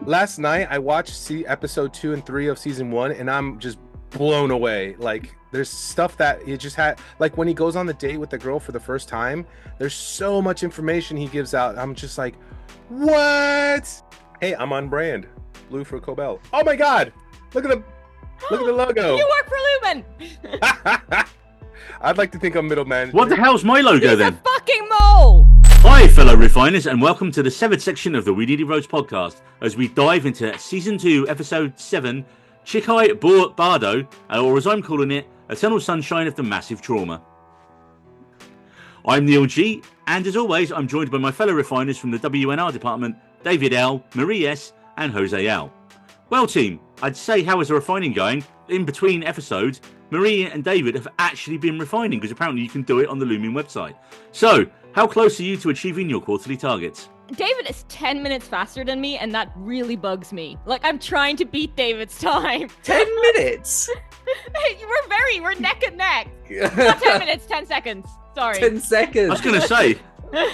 last night I watched episode 2 and 3 of season 1, and I'm just blown away. Like, there's stuff that he just had, like when he goes on the date with the girl for the first time, there's so much information he gives out. I'm just like, what? Hey, I'm on brand. Blue for Cobell. Oh my god, look at the logo. You work for Lumen. I'd like to think I'm middle manager. What the hell's my logo then? He's a fucking mole. Hi, fellow refiners, and welcome to the severed section of the We Needy Roads podcast as we dive into season 2, episode 7, Chikhai Bardo, or as I'm calling it, Eternal Sunshine of the Massive Trauma. I'm Neil G, and as always, I'm joined by my fellow refiners from the WNR department, David L, Marie S, and Jose L. Well, team, I'd say how is the refining going? In between episodes, Marie and David have actually been refining because apparently you can do it on the Lumen website. So, how close are you to achieving your quarterly targets? David is 10 minutes faster than me, and that really bugs me. Like, I'm trying to beat David's time. 10 minutes? We're neck and neck. Not 10 minutes, 10 seconds. Sorry. 10 seconds. I was going to say.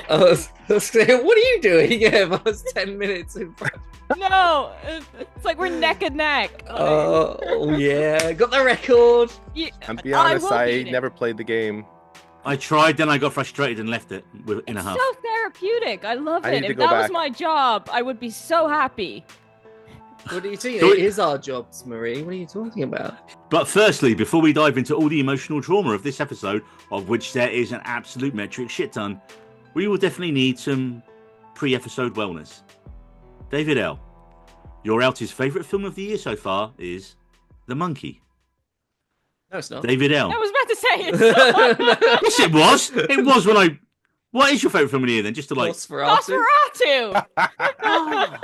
I was saying, what are you doing? Yeah, if I was 10 minutes in front. No, it's like we're neck and neck. Oh, yeah. Got the record. Yeah, I'm be honest, I never played the game. I tried, then I got frustrated and left it in a half. It's so therapeutic. I love I it. need to If go that back. was my job, I would be so happy. What are you talking So It is our jobs, Marie. What are you talking about? But firstly, before we dive into all the emotional trauma of this episode, of which there is an absolute metric shit ton, we will definitely need some pre-episode wellness. David L, your Alty's favourite film of the year so far is The Monkey. No, it's not. David L. I was about to say it. Yes, it was. It was when I... What is your favourite film of the year then? Just to like... Nosferatu. Nosferatu.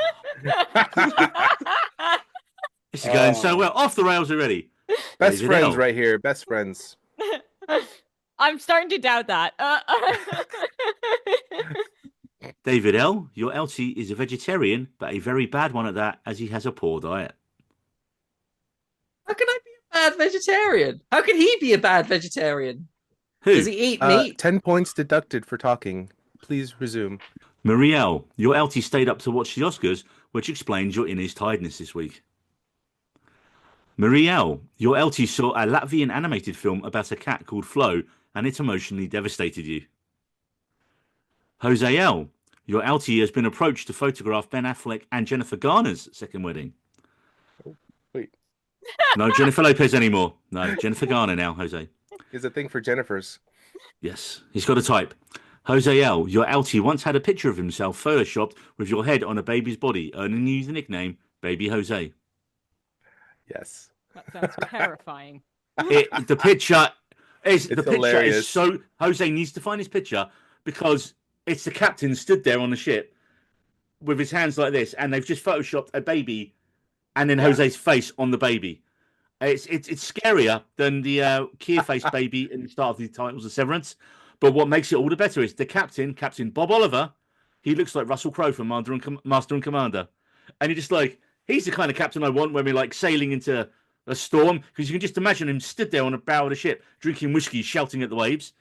This is going so well. Off the rails already. Best David friends L. right here. Best friends. I'm starting to doubt that. David L, your LT is a vegetarian, but a very bad one at that, as he has a poor diet. How can I be a bad vegetarian? How can he be a bad vegetarian? Who? Does he eat meat? 10 points deducted for talking. Please resume. Marie L, your LT stayed up to watch the Oscars, which explains your inner's tiredness this week. Marie L, your LT saw a Latvian animated film about a cat called Flo, and it emotionally devastated you. Jose L, your LT has been approached to photograph Ben Affleck and Jennifer Garner's second wedding. Oh, wait. No Jennifer Lopez anymore. No, Jennifer Garner now, Jose. Here's a thing for Jennifer's. Yes, he's got a type. Jose L, your LT once had a picture of himself photoshopped with your head on a baby's body, earning you the nickname Baby Jose. Yes. That sounds terrifying. The picture is hilarious. so. Jose needs to find his picture because it's the captain stood there on the ship with his hands like this, and they've just photoshopped a baby, and then Jose's face on the baby. It's scarier than the Keir-faced baby in the start of the titles of Severance. But what makes it all the better is the captain, Captain Bob Oliver. He looks like Russell Crowe from Master and Commander, and you're just like, he's the kind of captain I want when we're like sailing into a storm, because you can just imagine him stood there on the bow of the ship, drinking whiskey, shouting at the waves.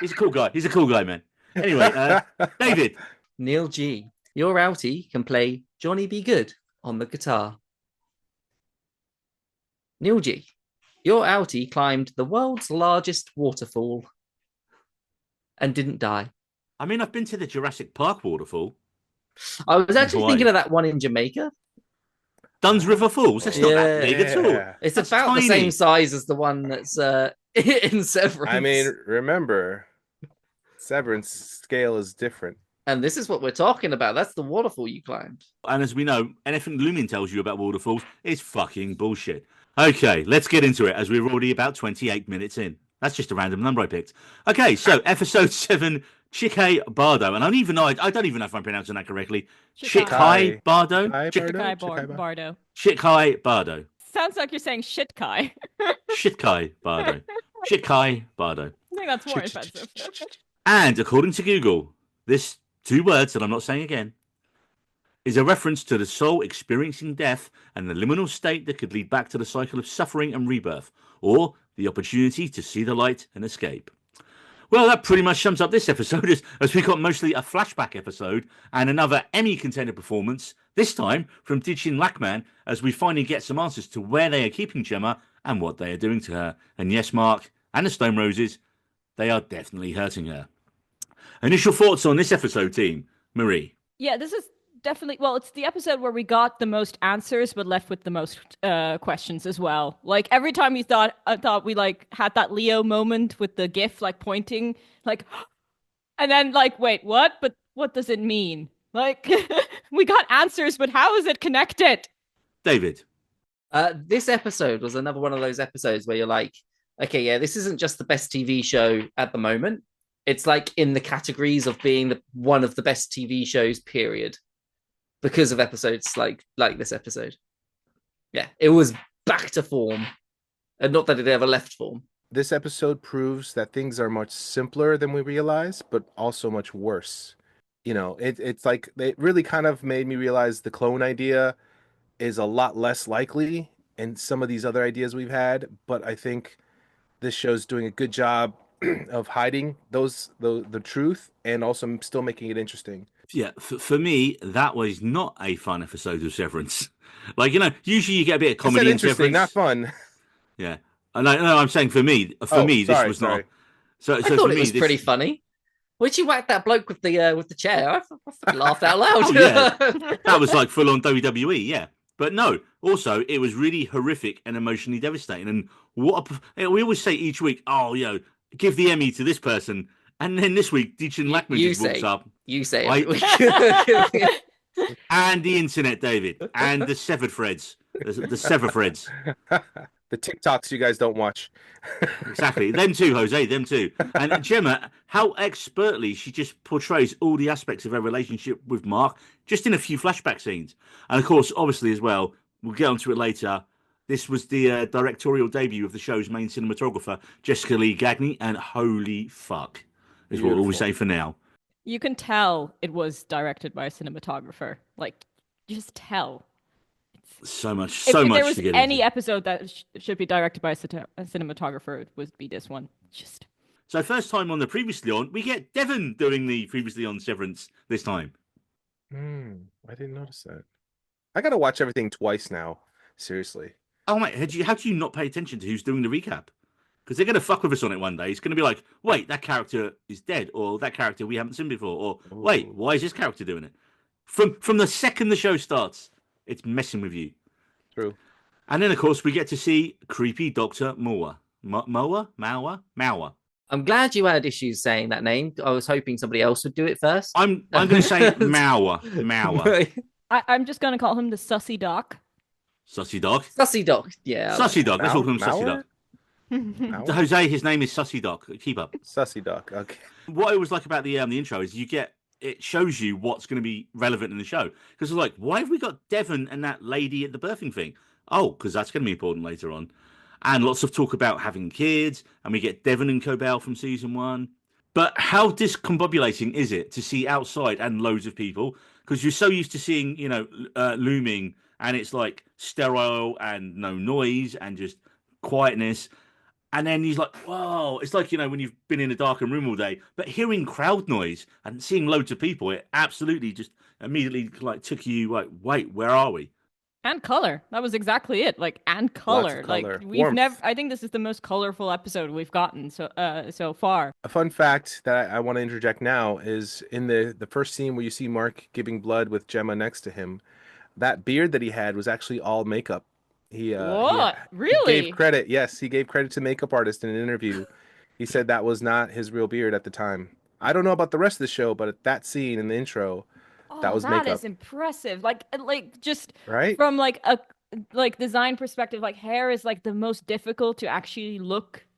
He's a cool guy. He's a cool guy, man. Anyway, David. Neil G, your outie can play Johnny Be Good on the guitar. Neil G, your outie climbed the world's largest waterfall and didn't die. I mean, I've been to the Jurassic Park waterfall. I was actually Hawaii. thinking of that one in Jamaica. Dunn's River Falls. That's not that big at all. Yeah. It's That's about the tiny. same size as the one that's in Severance. I mean, remember, Severance scale is different. and this is what we're talking about. That's the waterfall you climbed. And as we know, anything Lumen tells you about waterfalls is fucking bullshit. Okay, let's get into it as we're already about 28 minutes in. That's just a random number I picked. Okay, so episode 7, Chikhai Bardo. And I don't even know if I'm pronouncing that correctly. Chikhai Bardo? Chikhai Bardo. Chikhai Bardo. Sounds like you're saying shit Kai. Chikhai Bardo. Chikhai Bardo. I think that's more offensive. And according to Google, this 2 words that I'm not saying again is a reference to the soul experiencing death and the liminal state that could lead back to the cycle of suffering and rebirth, or the opportunity to see the light and escape. Well, that pretty much sums up this episode, as we got mostly a flashback episode and another Emmy contender performance, this time from Dichien Lachman, as we finally get some answers to where they are keeping Gemma and what they are doing to her. And yes, Mark and the Stone Roses, they are definitely hurting her. Initial thoughts on this episode, team? Marie? Yeah, this is definitely, well, it's the episode where we got the most answers but left with the most questions as well. Like every time I thought we like had that Leo moment with the gif like pointing like and then like wait, what? But what does it mean? Like we got answers, but how is it connected? David? This episode was another one of those episodes where you're like, okay, yeah, this isn't just the best TV show at the moment. It's like in the categories of being one of the best TV shows, period. Because of episodes like this episode. Yeah, it was back to form. And not that it ever left form. This episode proves that things are much simpler than we realize, but also much worse. You know, it's like it really kind of made me realize the clone idea is a lot less likely in some of these other ideas we've had, but I think this show's doing a good job of hiding the truth and also still making it interesting. Yeah, for me, that was not a fun episode of Severance. Like, you know, usually you get a bit of comedy in interesting, Severance. not fun. Yeah. And I'm saying for me, this was not. So I thought it was pretty funny. When she whacked that bloke with the chair, I laughed out loud. Oh, yeah. That was like full on WWE, yeah. But no, also, it was really horrific and emotionally devastating. And we always say each week, oh, you know, give the Emmy to this person. And then this week, Dichien Lachman just walks up. You say it. And the internet, David. And the severed threads. The sever threads. The TikToks you guys don't watch. Exactly. Them too, Jose. Them too. And Gemma, how expertly she just portrays all the aspects of her relationship with Mark, just in a few flashback scenes. And of course, obviously as well, we'll get onto it later, this was the directorial debut of the show's main cinematographer, Jessica Lee Gagne, and holy fuck. Is Beautiful. what we say for now. You can tell it was directed by a cinematographer. Like, just tell. So much. If there was to get any into. episode that should be directed by a cinematographer, it would be this one. Just. So first time on the Previously On, we get Devon doing the Previously On Severance this time. I didn't notice that. I gotta watch everything twice now. Seriously. Oh mate, how do you not pay attention to who's doing the recap? Because they're going to fuck with us on it one day. It's going to be like, wait, that character is dead, or that character we haven't seen before, or wait, why is this character doing it? From the second the show starts, it's messing with you. True. And then, of course, we get to see creepy Dr. Moa. Mauer. I'm glad you had issues saying that name. I was hoping somebody else would do it first. I'm going to say Mauer. I'm just going to call him the Sussy Doc. Sussy Dog? Sussy Doc, yeah. Sussy Dog, let's call him Sussy Mauer? Dog. Jose, his name is Sussy Doc. Keep up. Sussy Doc. Okay. What I always like about the intro is it shows you what's going to be relevant in the show. Because it's like, why have we got Devon and that lady at the birthing thing? Oh, because that's going to be important later on. And lots of talk about having kids. And we get Devon and Cobell from season 1. But how discombobulating is it to see outside and loads of people? Because you're so used to seeing, you know, looming, and it's like sterile and no noise and just quietness. And then he's like, whoa, it's like, you know, when you've been in a darkened room all day, but hearing crowd noise and seeing loads of people, it absolutely just immediately like took you like, wait, where are we? And color. That was exactly it. Like, and color. Lots of color. Like, we've Warmth. never, I think this is the most colorful episode we've gotten so far. A fun fact that I want to interject now is in the first scene where you see Mark giving blood with Gemma next to him, that beard that he had was actually all makeup. What? He Really? gave credit. Yes, he gave credit to makeup artist in an interview. He said that was not his real beard at the time. I don't know about the rest of the show, but at that scene in the intro, that was makeup. That is impressive. Like just Right? from like a design perspective, like hair is like the most difficult to actually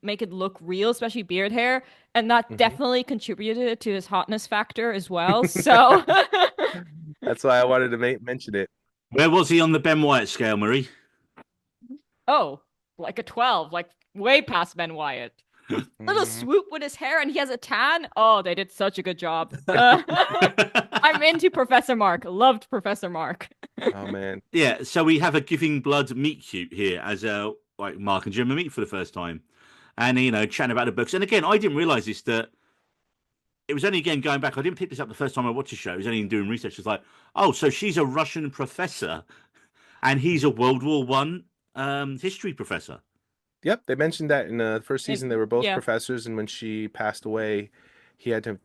make it look real, especially beard hair, and that definitely contributed to his hotness factor as well. So That's why I wanted to mention it. Where was he on the Ben Wyatt scale, Marie? oh, like a 12, like way past Ben Wyatt. Little swoop with his hair, and he has a tan. Oh, they did such a good job. I'm into Professor Mark. Loved Professor Mark. Oh man. Yeah, so we have a giving blood meet cute here as like Mark and Gemma meet for the first time. And, you know, chatting about the books. And again, I didn't realize this, that it was only again going back. I didn't pick this up the first time I watched the show. It was only in doing research. It's like, oh, so she's a Russian professor, and he's a World War One history professor. Yep, they mentioned that in the first season. They were both yeah. professors, and when she passed away, he had to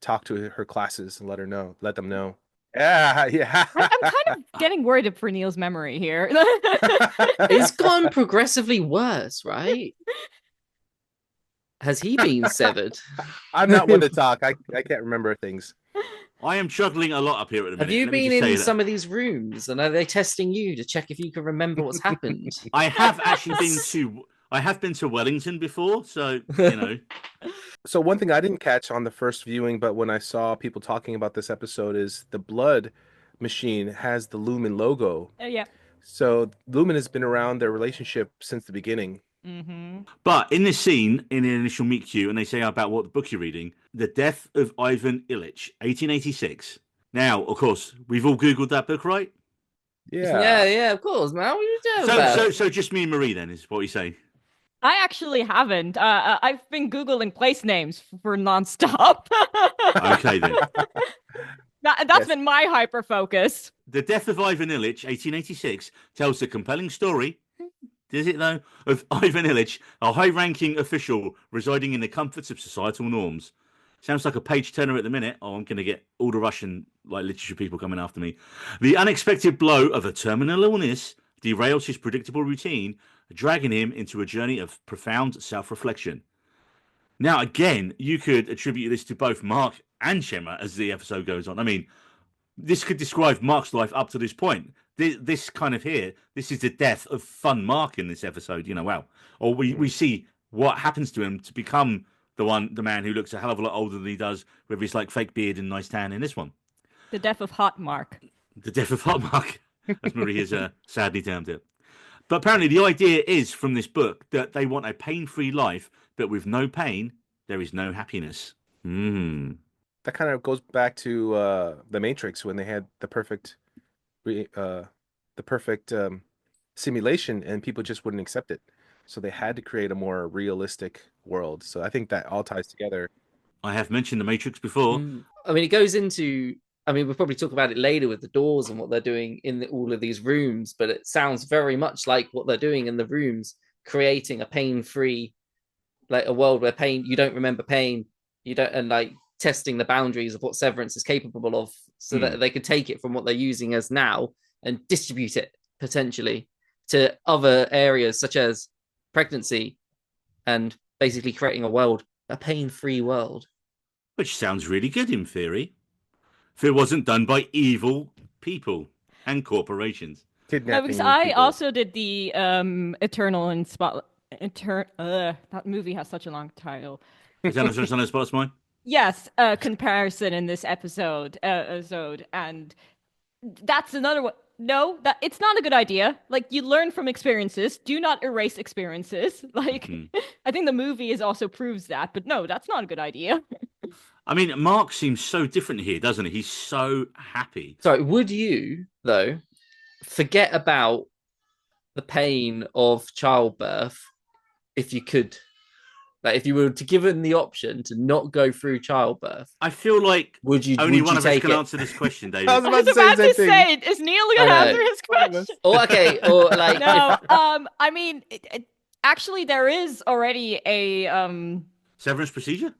talk to her classes and let them know. Yeah, yeah. I'm kind of getting worried for Neil's memory here. It's gotten progressively worse, right? Has he been severed? I'm not one to talk. I can't remember things. I am juggling a lot up here at the minute. Have you Let me been just say in that. some of these rooms, and are they testing you to check if you can remember what's happened? I have actually been to Wellington before, so you know. So one thing I didn't catch on the first viewing, but when I saw people talking about this episode, is the blood machine has the Lumen logo. Yeah. So Lumen has been around their relationship since the beginning. Mm-hmm. But in this scene, in the initial meet cute, and they say about what book you're reading, The Death of Ivan Ilyich, 1886. Now, of course, we've all Googled that book, right? Yeah, of course, man. What are you doing about? So just me and Marie then is what you say. I actually haven't. I've been Googling place names for nonstop. Okay, then. That's been my hyper focus. The Death of Ivan Ilyich, 1886, tells the compelling story, does it though, of Ivan Ilyich, a high-ranking official residing in the comforts of societal norms. Sounds like a page turner at the minute. Oh, I'm going to get all the Russian literature people coming after me. The unexpected blow of a terminal illness derails his predictable routine, dragging him into a journey of profound self-reflection. Now, again, you could attribute this to both Mark and Gemma as the episode goes on. I mean, this could describe Mark's life up to this point. This kind of here, this is the death of fun Mark in this episode, you know, wow. Or we see what happens to him to become the man who looks a hell of a lot older than he does with his like fake beard and nice tan in this one. The death of Hot Mark. The death of Hot Mark, as Marie has sadly termed it. But apparently the idea is from this book that they want a pain-free life, but with no pain, there is no happiness. That kind of goes back to the Matrix when they had the perfect simulation and people just wouldn't accept it. So they had to create a more realistic world. So I think that all ties together. I have mentioned the Matrix before. I mean, it goes into... I mean, we'll probably talk about it later with the doors and what they're doing in all of these rooms, but it sounds very much like what they're doing in the rooms, creating a pain-free, like a world where you don't remember pain, and like testing the boundaries of what Severance is capable of so that they could take it from what they're using as now and distribute it potentially to other areas such as pregnancy and basically creating a pain-free world. Which sounds really good in theory. If it wasn't done by evil people and corporations. Because I also did the Eternal and Spotlight. That movie has such a long title. Eternal and Spotlight? Yes, comparison in this episode, and that's another one. No, it's not a good idea. Like, you learn from experiences. Do not erase experiences. Like, I think the movie also proves that. But no, that's not a good idea. I mean, Mark seems so different here, doesn't he? He's so happy. Sorry, would you, though, forget about the pain of childbirth if you could? Like, if you were given the option to not go through childbirth, I feel like only one of us can answer this question, David. I was about to say, is Neil going to answer his question? Oh, okay. Or like, no. I mean, actually, there is already a severance procedure.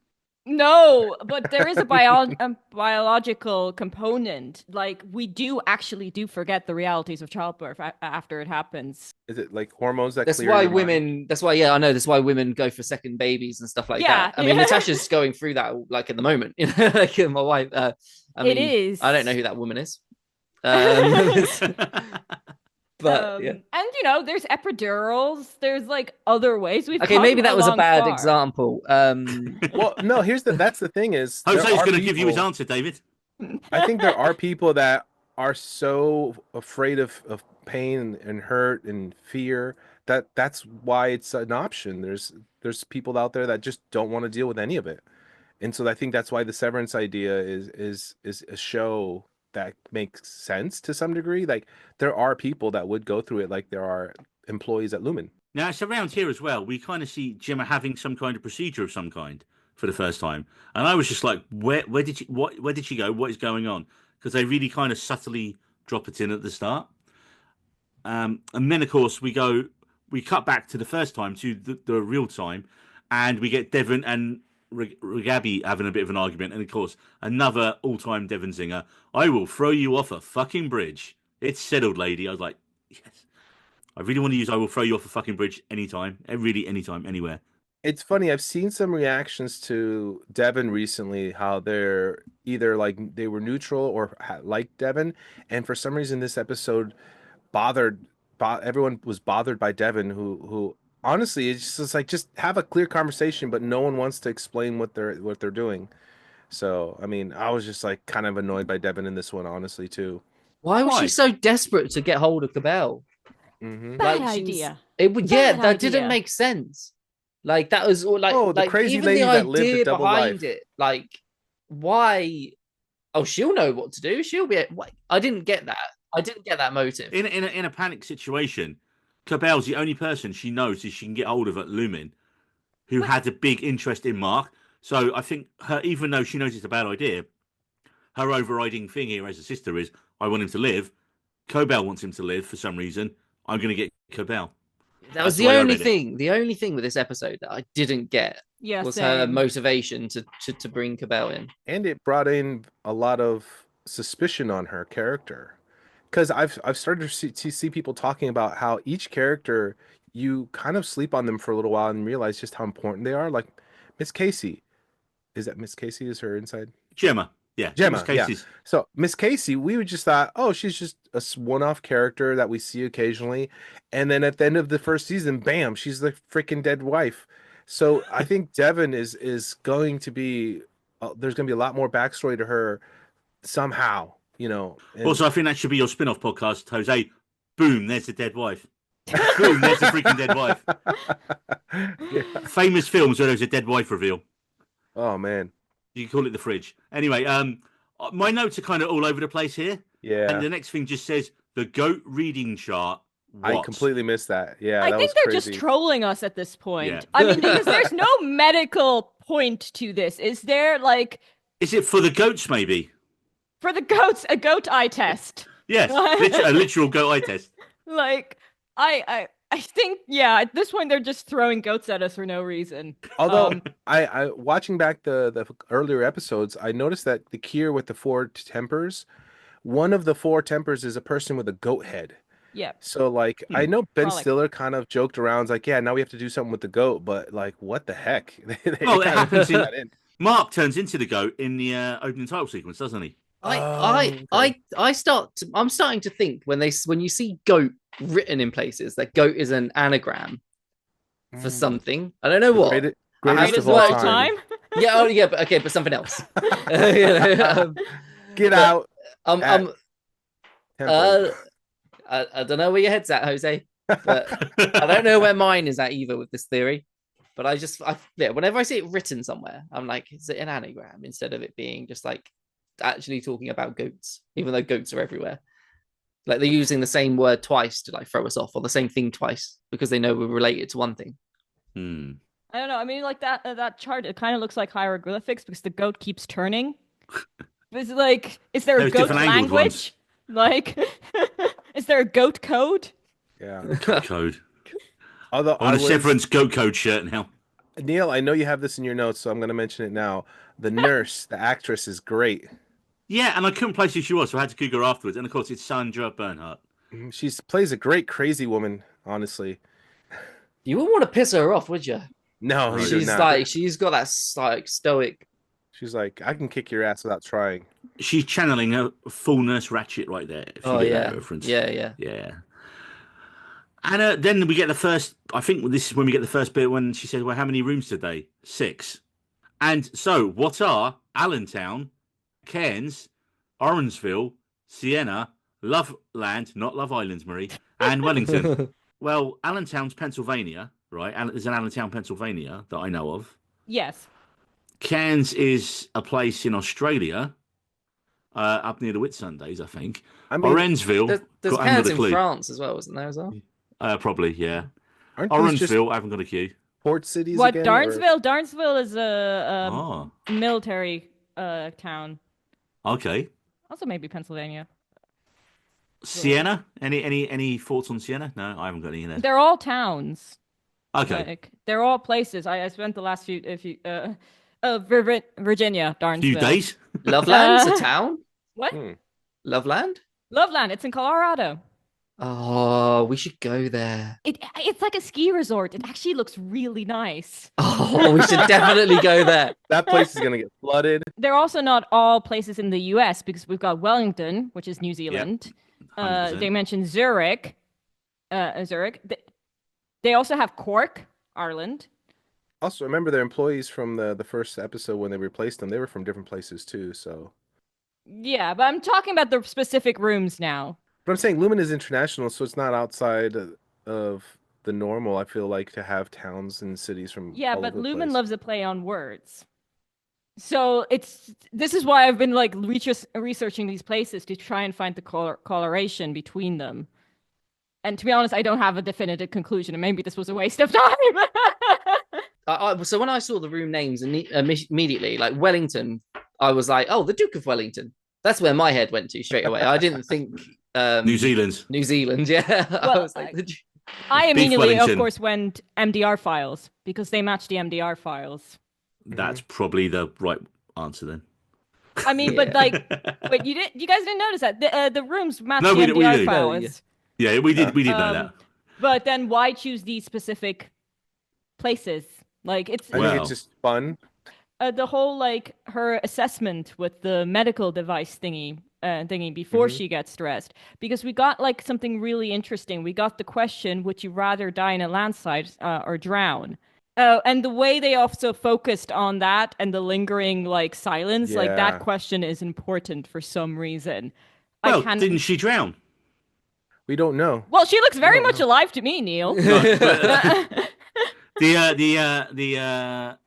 No, but there is a biological component. Like, we do forget the realities of childbirth after it happens. Is it like hormones that That's clear why your women. mind? That's why. Yeah, I know. That's why women go for second babies and stuff like that. I mean, Natasha's going through that like at the moment. You know, like my wife. I mean, it is. I don't know who that woman is. But yeah. And you know, there's epidurals. There's like other ways we've. Okay, maybe that was a bad far. example. Well, no. That's the thing is. Jose's going to give you his answer, David. I think there are people that are so afraid of pain and hurt and fear that's why it's an option. There's people out there that just don't want to deal with any of it, and so I think that's why the Severance idea is a show that makes sense to some degree. Like, there are people that would go through it, like there are employees at Lumen. Now, it's around here as well. We kind of see Gemma having some kind of procedure of some kind for the first time, and I was just like, where did she go? What is going on? Because they really kind of subtly drop it in at the start, and then of course we cut back to the first time, to the real time, and we get Devon and Regabi having a bit of an argument, and of course another all-time Devon singer. I will throw you off a fucking bridge. It's settled, lady. I was like, yes. I really want to use I will throw you off a fucking bridge anytime. Really anytime, anywhere. It's funny. I've seen some reactions to Devon recently, how they're either like they were neutral or like Devon, and for some reason this episode everyone was bothered by Devon, who honestly it's just like just have a clear conversation, but no one wants to explain what they're doing. So I mean, I was just like kind of annoyed by Devon in this one, honestly too. Why was Why? she so desperate to get hold of Cabell? Bad idea. That idea. didn't make sense. Like that was all like, Oh, the like, crazy even lady the that lived a idea double behind life. it. Like, why? Oh, she'll know what to do. She'll be. I didn't get that. I didn't get that motive. In a panic situation, Cabell's the only person she knows she can get hold of at Lumen, who had a big interest in Mark. So I think her, even though she knows it's a bad idea, her overriding thing here as a sister is, I want him to live. Cobell wants him to live for some reason. I'm going to get Cobell. That was That's the why I only read it. thing. The only thing with this episode that I didn't get Yeah, was her same. motivation to bring Cabell in. And it brought in a lot of suspicion on her character, because I've started to see people talking about how each character, you kind of sleep on them for a little while and realize just how important they are. Like Miss Casey, is that Miss Casey? Is her inside? Gemma. Yeah. Gemma, Gemma's Casey's. So Miss Casey, we would just thought, oh, she's just a one-off character that we see occasionally, and then at the end of the first season, bam, she's the freaking dead wife. So I think Devon is going to be there's going to be a lot more backstory to her somehow, you know. And Also, I think that should be your spin-off podcast, Jose. Boom, there's the dead wife. Boom, there's the freaking dead wife. yeah. Famous films where there's a dead wife reveal. Oh man, You can call it The Fridge. Anyway, my notes are kind of all over the place here. yeah. And the next thing just says the goat reading chart. I What? completely missed that. Yeah, I that think was they're crazy. just trolling us at this point. Yeah. I mean, because there's no medical point to this. Is there, like, Is it for the goats, maybe? for the goats, a goat eye test? Yes, a literal goat eye test. Like, I think, yeah, at this point they're just throwing goats at us for no reason. Although I watching back the earlier episodes, I noticed that the Kier with the four tempers, one of the four tempers is a person with a goat head. Yeah. So like I know Ben Frolic. Stiller kind of joked around, it's like, yeah, now we have to do something with the goat, but like what the heck? They Well, it kinda happens put in- that in. Mark turns into the goat in the opening title sequence, doesn't he? I'm starting to think when you see goat written in places that goat is an anagram for something. I don't know what. Greatest Greatest of all of all time. time? Yeah, but okay, but something else. You know, Get but- out. Temple. Temple. I don't know where your head's at, Jose, but I don't know where mine is at either with this theory. But whenever I see it written somewhere, I'm like, is it an anagram instead of it being just like actually talking about goats, even though goats are everywhere. Like they're using the same word twice to like throw us off, or the same thing twice because they know we're related to one thing. I don't know. I mean, like that chart, it kind of looks like hieroglyphics because the goat keeps turning. It's like, is there a There's goat different angled language? Like, is there a goat code? Yeah. Goat code. Although On a Severance goat code shirt now. Neil, I know you have this in your notes, so I'm going to mention it now. The nurse, the actress, is great. Yeah, and I couldn't place who she was, so I had to Google her afterwards. And of course, it's Sandra Bernhard. She plays a great crazy woman, honestly. You wouldn't want to piss her off, would you? No, you do She's not. like, she's got that like stoic. She's like, I can kick your ass without trying. She's channeling a full Nurse Ratchet right there. If you get that reference. Yeah. And then we get the first. I think this is when we get the first bit when she said, "Well, how many rooms today? 6." And so, what are Allentown, Cairns, Orangeville, Siena, Loveland, not Love Island, Marie, and Wellington? Well, Allentown's Pennsylvania, right? There's an Allentown, Pennsylvania that I know of. Yes. Cairns is a place in Australia, up near the Whitsundays, I think. I mean, Orangeville, There's I haven't Cairns got a in clue. France as well, isn't there as well? Probably, yeah. aren't these just, Orangeville, I haven't got a clue. port cities What, again? Darnsville? Darnsville is a Oh, military town. okay. Also maybe Pennsylvania. Siena? Any thoughts on Siena? No, I haven't got any in there. They're all towns. Okay. Like they're all places. I spent the last few Virginia, Darnsville. Few days. Loveland's a town. What? Loveland. Loveland. It's in Colorado. Oh, we should go there. It's like a ski resort. It actually looks really nice. Oh, we should definitely go there. That place is gonna get flooded. They're also not all places in the U.S. because we've got Wellington, which is New Zealand. 100%. They mentioned Zurich. Zurich. They also have Cork, Ireland. Also, remember their employees from the first episode when they replaced them. They were from different places too. So, Yeah, but I'm talking about the specific rooms now. but I'm saying Lumen is international, so it's not outside of the normal. I feel like to have towns and cities from Yeah, all but over the Lumen place. loves a play on words. So this is why I've been like researching these places to try and find the coloration between them. And to be honest, I don't have a definitive conclusion, and maybe this was a waste of time. So when I saw the room names immediately, like Wellington, I was like, oh, the Duke of Wellington. That's where my head went to straight away. I didn't think New Zealand. New Zealand, yeah. Well, I was like, I immediately, of Wellington. course, went MDR files because they match the MDR files. That's probably the right answer then. I mean, but like, wait, you guys didn't notice that the rooms match No, the we do. MDR Yeah. files. Yeah, we did know that. But then why choose these specific places? Like it's I think it's just fun. the whole like her assessment with the medical device thingy before she gets dressed, because we got like something really interesting. We got the question, would you rather die in a landslide or drown? And the way they also focused on that and the lingering like silence, like that Yeah. question is important for some reason. Well, I can't... didn't she drown? We don't know. Well, she looks very much alive to me, Neil. The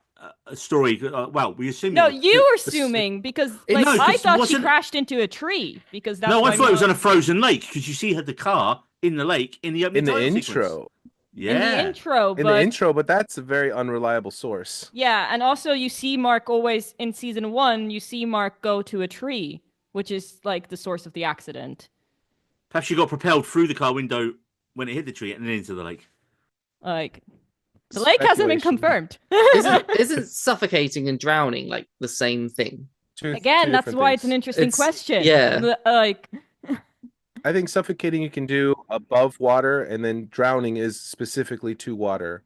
story. Well, we assume. No, you were assuming because like No, 'cause I thought she wasn't- crashed into a tree because that's No, I why thought it was Neil- on a frozen lake because you see the car in the lake in the opening In the title intro. sequence. in Yeah. the intro, In but the intro, but that's a very unreliable source. yeah, and also you see Mark always in season 1, you see Mark go to a tree, which is like the source of the accident. Perhaps she got propelled through the car window when it hit the tree and then into the lake. Like the lake hasn't been Speculation. confirmed. isn't suffocating and drowning like the same thing? Again, Two that's different why it's things. an interesting It's- question. yeah. Like I think suffocating you can do above water, and then drowning is specifically to water.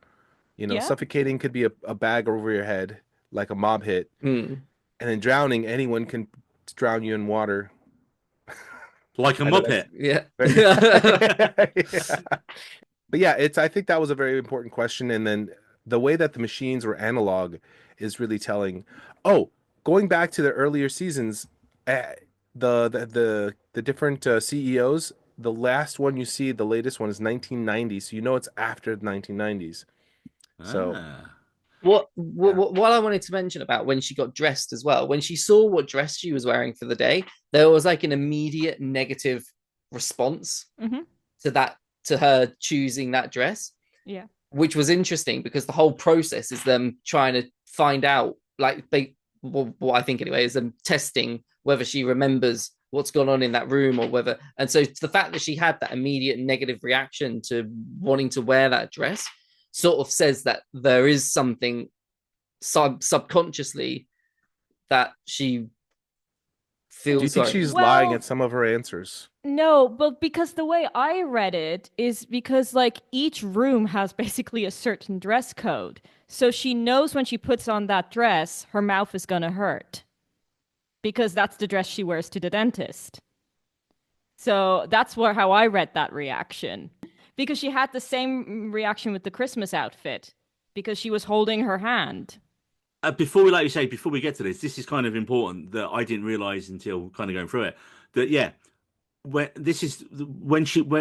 You know, Yeah. suffocating could be a bag over your head, like a mob hit, Hmm. and then drowning, anyone can drown you in water. Like a I know muppet. Yeah. Yeah. But yeah, I think that was a very important question, and then the way that the machines were analog is really telling. Oh, going back to the earlier seasons, the different CEOs, the last one you see, the latest one is 1990, so you know it's after the 1990s. So Ah. What I wanted to mention about when she got dressed as well, when she saw what dress she was wearing for the day, there was like an immediate negative response Mhm. to her choosing that dress. Yeah. Which was interesting because the whole process is them trying to find out, like what I think anyway is them testing whether she remembers what's gone on in that room or whether. And so the fact that she had that immediate negative reaction to wanting to wear that dress sort of says that there is something subconsciously that she feels. do you think she's Well- lying at some of her answers? No, but because the way I read it is because like each room has basically a certain dress code. So she knows when she puts on that dress, her mouth is gonna hurt. Because that's the dress she wears to the dentist. So that's how I read that reaction. Because she had the same reaction with the Christmas outfit. Because she was holding her hand. Before we, like you say, before we get to this is kind of important that I didn't realize until kind of going through it. That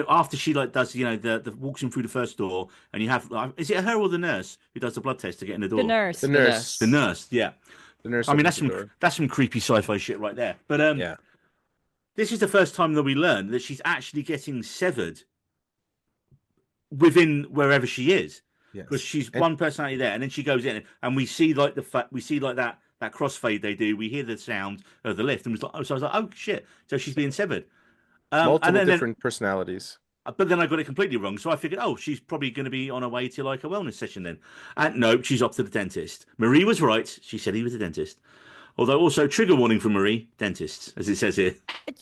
after she like does the walks in through the first door, and you have is it her or the nurse who does the blood test to get in the door? The nurse. The nurse. The nurse, yeah. The nurse. I mean opens the door. that's some creepy sci-fi shit right there. But Yeah. this is the first time that we learn that she's actually getting severed within wherever she is. because Yes. she's And one personality there, and then she goes in, and we see like that crossfade they do. We hear the sound of the lift, and was like, oh, so I was like, oh shit, so she's being severed. And multiple then different personalities. but then I got it completely wrong. So I figured, oh, she's probably going to be on her way to like a wellness session then. And no, she's off to the dentist. Marie was right. She said he was a dentist. Although also trigger warning from Marie, dentists, as it says here.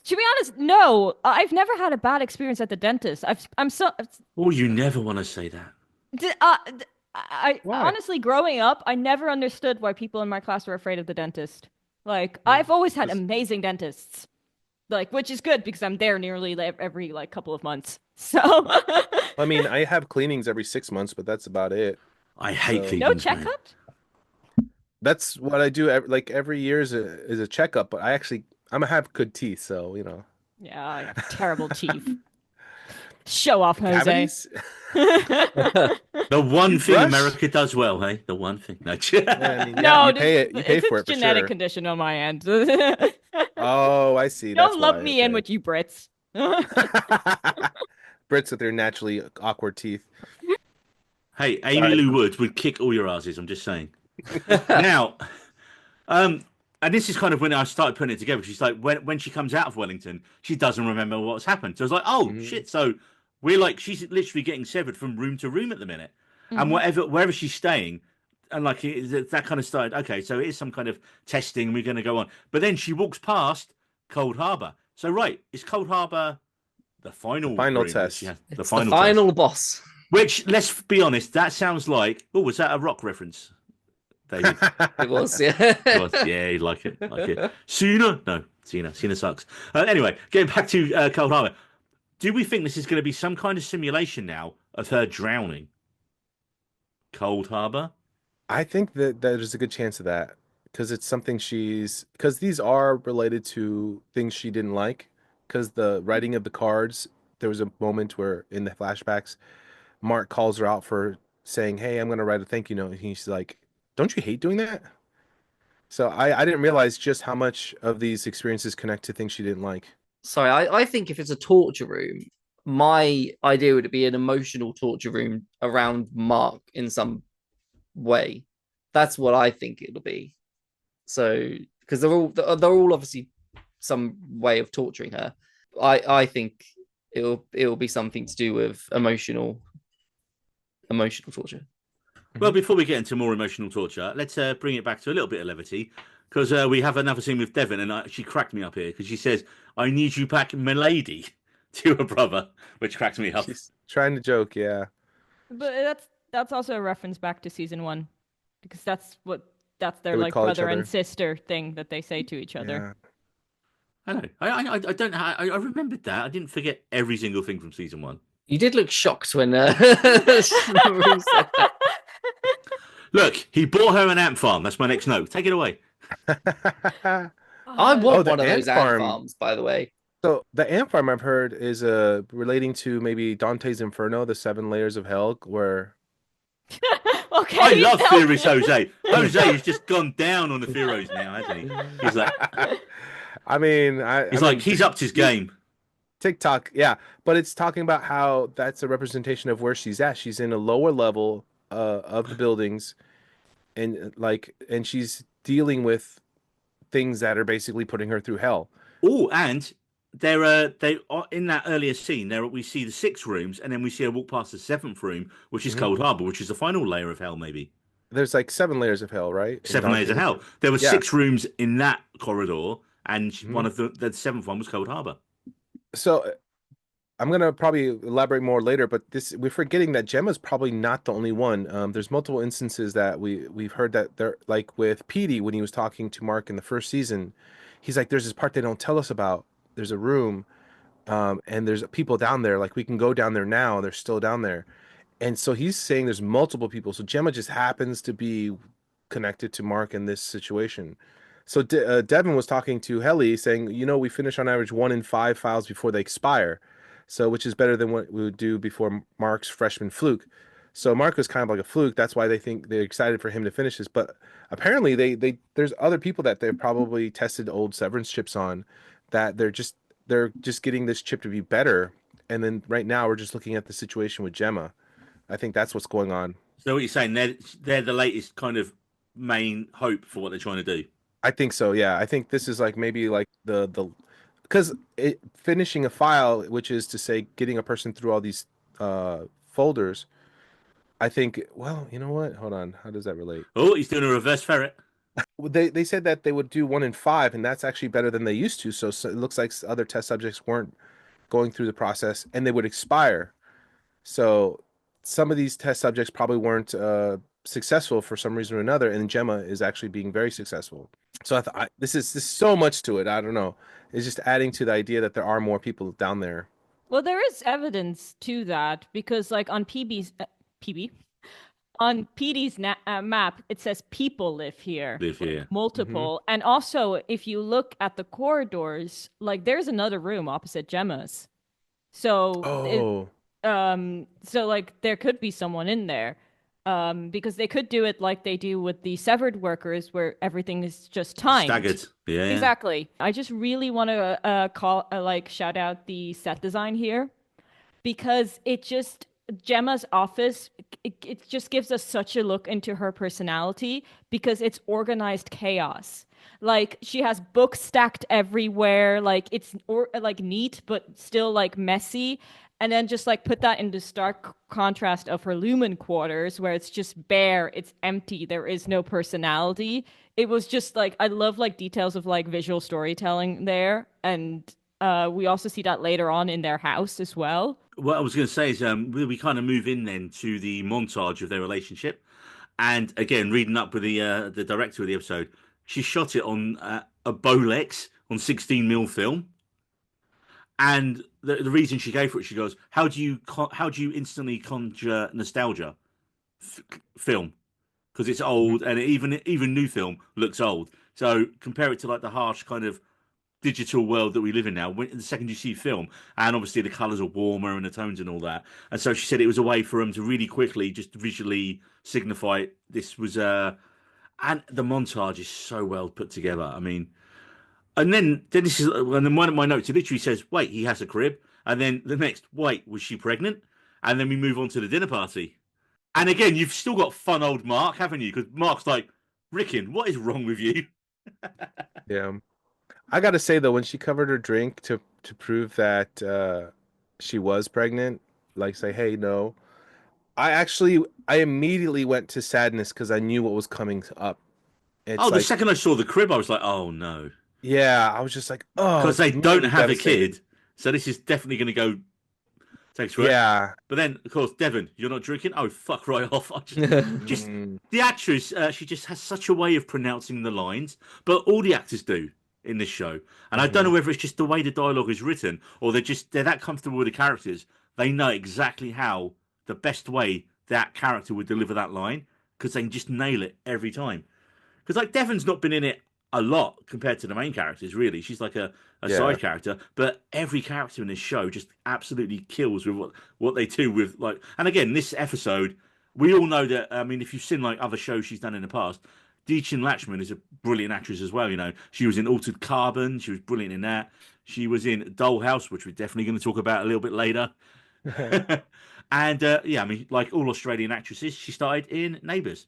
To be honest, no, I've never had a bad experience at the dentist. I'm so. Oh, you never want to say that. I Why? honestly, growing up, I never understood why people in my class were afraid of the dentist. Like, I've always had amazing dentists. Like, which is good because I'm there nearly every like couple of months. So I mean, I have cleanings every 6 months, but that's about it. I hate So- cleanings, no man. checkup. That's what I do. Like every year is a checkup, but I'm gonna have good teeth, so you know. Yeah, I have terrible teeth. Show off, Jose. Cavities? The one thing Brush? America does well, hey? The one thing. No, Yeah, I mean, No, you pay it. You pay it's for a it for genetic sure. condition on my end. Oh, I see. Don't That's lump why. me in with you Brits. Brits with their naturally awkward teeth. hey, Amy Sorry. Lou Woods would kick all your asses. I'm just saying. Now, and this is kind of when I started putting it together. She's like, when she comes out of Wellington, she doesn't remember what's happened. So I was like, oh shit. So we're like, she's literally getting severed from room to room at the minute, and wherever she's staying, and like that kind of started. Okay, so it is some kind of testing. We're going to go on, but then she walks past Cold Harbor. So right, is Cold Harbor the final room that test? she has? It's The final final test. boss. Which, let's be honest, that sounds like. Oh, was that a rock reference, David? It was, yeah. Well, yeah, you like it. Cena? No, Cena. Cena sucks. Anyway, getting back to Cold Harbor. Do we think this is going to be some kind of simulation now of her drowning? Cold Harbor? I think that there's a good chance of that because it's something because these are related to things she didn't like. Because the writing of the cards, there was a moment where in the flashbacks, Mark calls her out for saying, "Hey, I'm going to write a thank you note." And he's like, "Don't you hate doing that?" So I didn't realize just how much of these experiences connect to things she didn't like. Sorry, I think if it's a torture room, my idea would be an emotional torture room around Mark in some way. That's what I think it'll be. So because they're all obviously some way of torturing her. I think it'll be something to do with emotional torture. Well, before we get into more emotional torture, let's bring it back to a little bit of levity. Because we have another scene with Devon, and she cracked me up here because she says, "I need you back, milady," to her brother, which cracked me up. She's trying to joke, yeah. But that's also a reference back to season 1, because that's their They would like call each brother and other. sister thing that they say to each other. I know. I don't. I remembered that. I didn't forget every single thing from season 1. You did look shocked when Marie said that. Look, he bought her an ant farm. That's my next note. Take it away. I Oh, want the one of those ant ant farm. farms, by the way. So the ant farm I've heard is relating to maybe Dante's Inferno, the 7 layers of hell, where okay. I love now- theories, Jose. Jose has just gone down on the theories now, hasn't he? He's like, I mean, he's upped his game. TikTok, yeah, but it's talking about how that's a representation of where she's at. She's in a lower level of the buildings, and she's dealing with things that are basically putting her through hell. Oh, and they are in that earlier scene. There we see the 6 rooms, and then we see her walk past the 7th room, which is Cold Harbor, which is the final layer of hell, maybe. There's like 7 layers of hell, right? In 7 layers of Dante's hell. There were Yeah. 6 rooms in that corridor, and one of the 7th one was Cold Harbor. So I'm gonna probably elaborate more later, but we're forgetting that Gemma's probably not the only one. There's multiple instances that we've heard that they're like with Petey when he was talking to Mark in the first season. He's like, "There's this part they don't tell us about. There's a room, and there's people down there. Like we can go down there now. They're still down there." And so he's saying there's multiple people. So Gemma just happens to be connected to Mark in this situation. So Devin was talking to Helly saying, we finish on average 1 in 5 files before they expire. So which is better than what we would do before Mark's freshman fluke. So Mark was kind of like a fluke. That's why they think they're excited for him to finish this. But apparently there's other people that they've probably tested old Severance chips on that they're just getting this chip to be better. And then right now we're just looking at the situation with Gemma. I think that's what's going on. So what you're saying, they're the latest kind of main hope for what they're trying to do. I think so. Yeah, I think this is like maybe like the because finishing a file, which is to say getting a person through all these folders. I think. Well, you know what? Hold on. How does that relate? Oh, he's doing a reverse ferret. Well, they said that they would do 1 in 5, and that's actually better than they used to. So it looks like other test subjects weren't going through the process, and they would expire. So some of these test subjects probably weren't successful for some reason or another, and Gemma is actually being very successful. So this is so much to it. I don't know. It's just adding to the idea that there are more people down there. Well, there is evidence to that because, like, on PB, on PD's map, it says people live here. Live here. Multiple. And also, if you look at the corridors, like, there's another room opposite Gemma's. So, so like, there could be someone in there. Because they could do it like they do with the severed workers, where everything is just timed. Staggered. Yeah. Exactly. I just really want to shout out the set design here, because Gemma's office, it just gives us such a look into her personality, because it's organized chaos. Like, she has books stacked everywhere, like it's like neat but still like messy. And then just like put that into stark contrast of her Lumen quarters, where it's just bare, it's empty, there is no personality. It was just like, I love like details of like visual storytelling there. And we also see that later on in their house as well. What I was going to say is we kind of move in then to the montage of their relationship. And again, reading up with the director of the episode, she shot it on a Bolex on 16mm film. And the reason she gave for it, she goes, how do you instantly conjure nostalgia? Film, because it's old, and even new film looks old. So compare it to like the harsh kind of digital world that we live in now. The second you see film, and obviously the colors are warmer and the tones and all that. And so she said it was a way for them to really quickly just visually signify this was and the montage is so well put together. I mean. And then this is, and then one of my notes, it literally says, wait, he has a crib. And then the next, wait, was she pregnant? And then we move on to the dinner party. And again, you've still got fun old Mark, haven't you? Because Mark's like, Rickon, what is wrong with you? Yeah. I got to say, though, when she covered her drink to prove that she was pregnant, like say, hey, no, I immediately went to sadness because I knew what was coming up. It's the second I saw the crib, I was like, oh, no. Yeah, I was just like, oh, because they don't have a kid, so this is definitely going to go. Thanks for it. Yeah, but then of course, Devon, you're not drinking. Oh, fuck right off! Just the actress, she just has such a way of pronouncing the lines, but all the actors do in this show, and I don't know whether it's just the way the dialogue is written, or they're that comfortable with the characters. They know exactly how the best way that character would deliver that line, because they can just nail it every time. Because like Devon's not been in it a lot compared to the main characters, really. She's like a side character, but every character in this show just absolutely kills with what they do with like. And again, this episode, we all know that. I mean, if you've seen like other shows she's done in the past, Dichien Lachman is a brilliant actress as well. You know, she was in Altered Carbon. She was brilliant in that. She was in Dollhouse, which we're definitely going to talk about a little bit later. And yeah, I mean, like all Australian actresses, she started in Neighbours.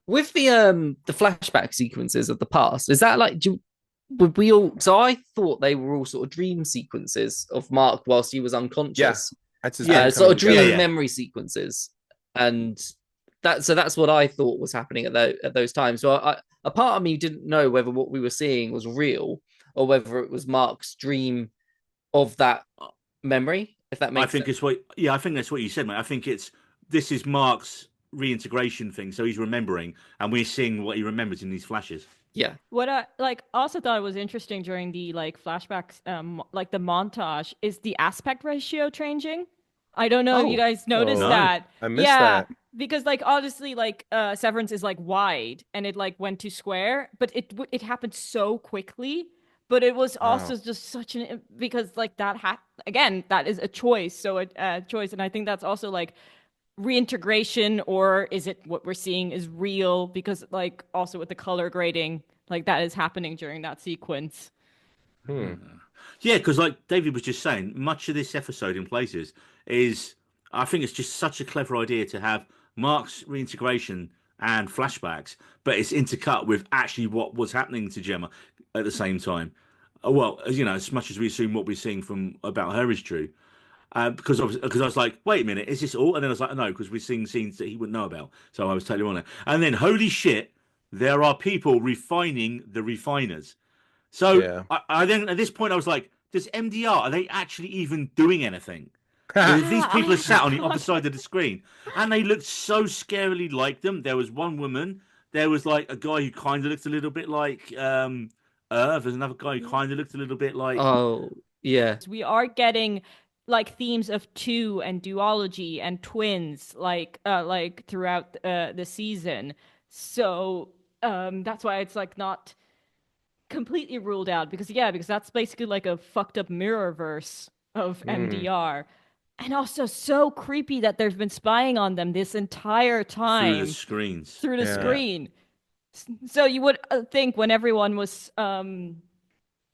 With the flashback sequences of the past, is that like would we all? So I thought they were all sort of dream sequences of Mark whilst he was unconscious. Yeah, sort of dream memory sequences, and that's what I thought was happening at those times. So a part of me didn't know whether what we were seeing was real or whether it was Mark's dream of that memory. If that makes sense. I think that's what you said, mate. I think this is Mark's reintegration thing, so he's remembering, and we're seeing what he remembers in these flashes. Yeah. What I also thought was interesting during the like flashbacks, like the montage, is the aspect ratio changing. I don't know if you guys noticed that. I missed that. Because like obviously like Severance is like wide and it like went to square, but it happened so quickly. But it was also just such because like that again, that is a choice. So a choice, and I think that's also like reintegration, or is it what we're seeing is real? Because like also with the color grading, like that is happening during that sequence. Yeah, because like David was just saying, much of this episode in places is, I think it's just such a clever idea to have Mark's reintegration and flashbacks, but it's intercut with actually what was happening to Gemma at the same time. Well, you know, as much as we assume what we're seeing from about her is true. Because I was like, wait a minute, is this all? And then I was like, no, because we're seeing scenes that he wouldn't know about. So I was totally on it. And then, holy shit, there are people refining the refiners. So Yeah. I then at this point I was like, does MDR, are they actually even doing anything? These people are sat on the other side of the screen, and they looked so scarily like them. There was one woman. There was like a guy who kind of looked a little bit like Irv. There's another guy who kind of looked a little bit like. Oh, yeah. We are getting like themes of two and duology and twins like throughout the season. So that's why it's like not completely ruled out because that's basically like a fucked up mirrorverse of MDR. And also so creepy that they've been spying on them this entire time Through the screens. through the screen. So you would think when everyone was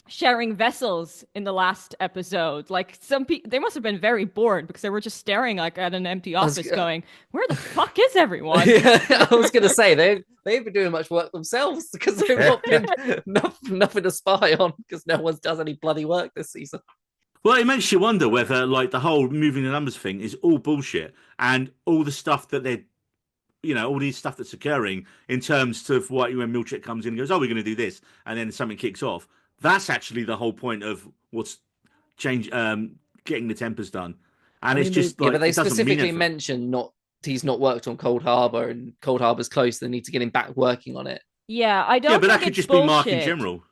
sharing vessels in the last episode, like some people, they must have been very bored because they were just staring like at an empty office going, where the fuck is everyone? Yeah, I was going to say, they've been doing much work themselves because they've not been nothing to spy on because no one's does any bloody work this season. Well, it makes you wonder whether, like, the whole moving the numbers thing is all bullshit, and all the stuff that they're, you know, all these stuff that's occurring in terms of what when Milchick comes in and goes, "Oh, we're going to do this," and then something kicks off. That's actually the whole point of what's getting the tempers done, and it's just like, but they it doesn't mean specifically anything. mentioned he's not worked on Cold Harbor, and Cold Harbor's close. They need to get him back working on it. Yeah, I don't. Yeah, but think that could it's just bullshit. be Mark in general.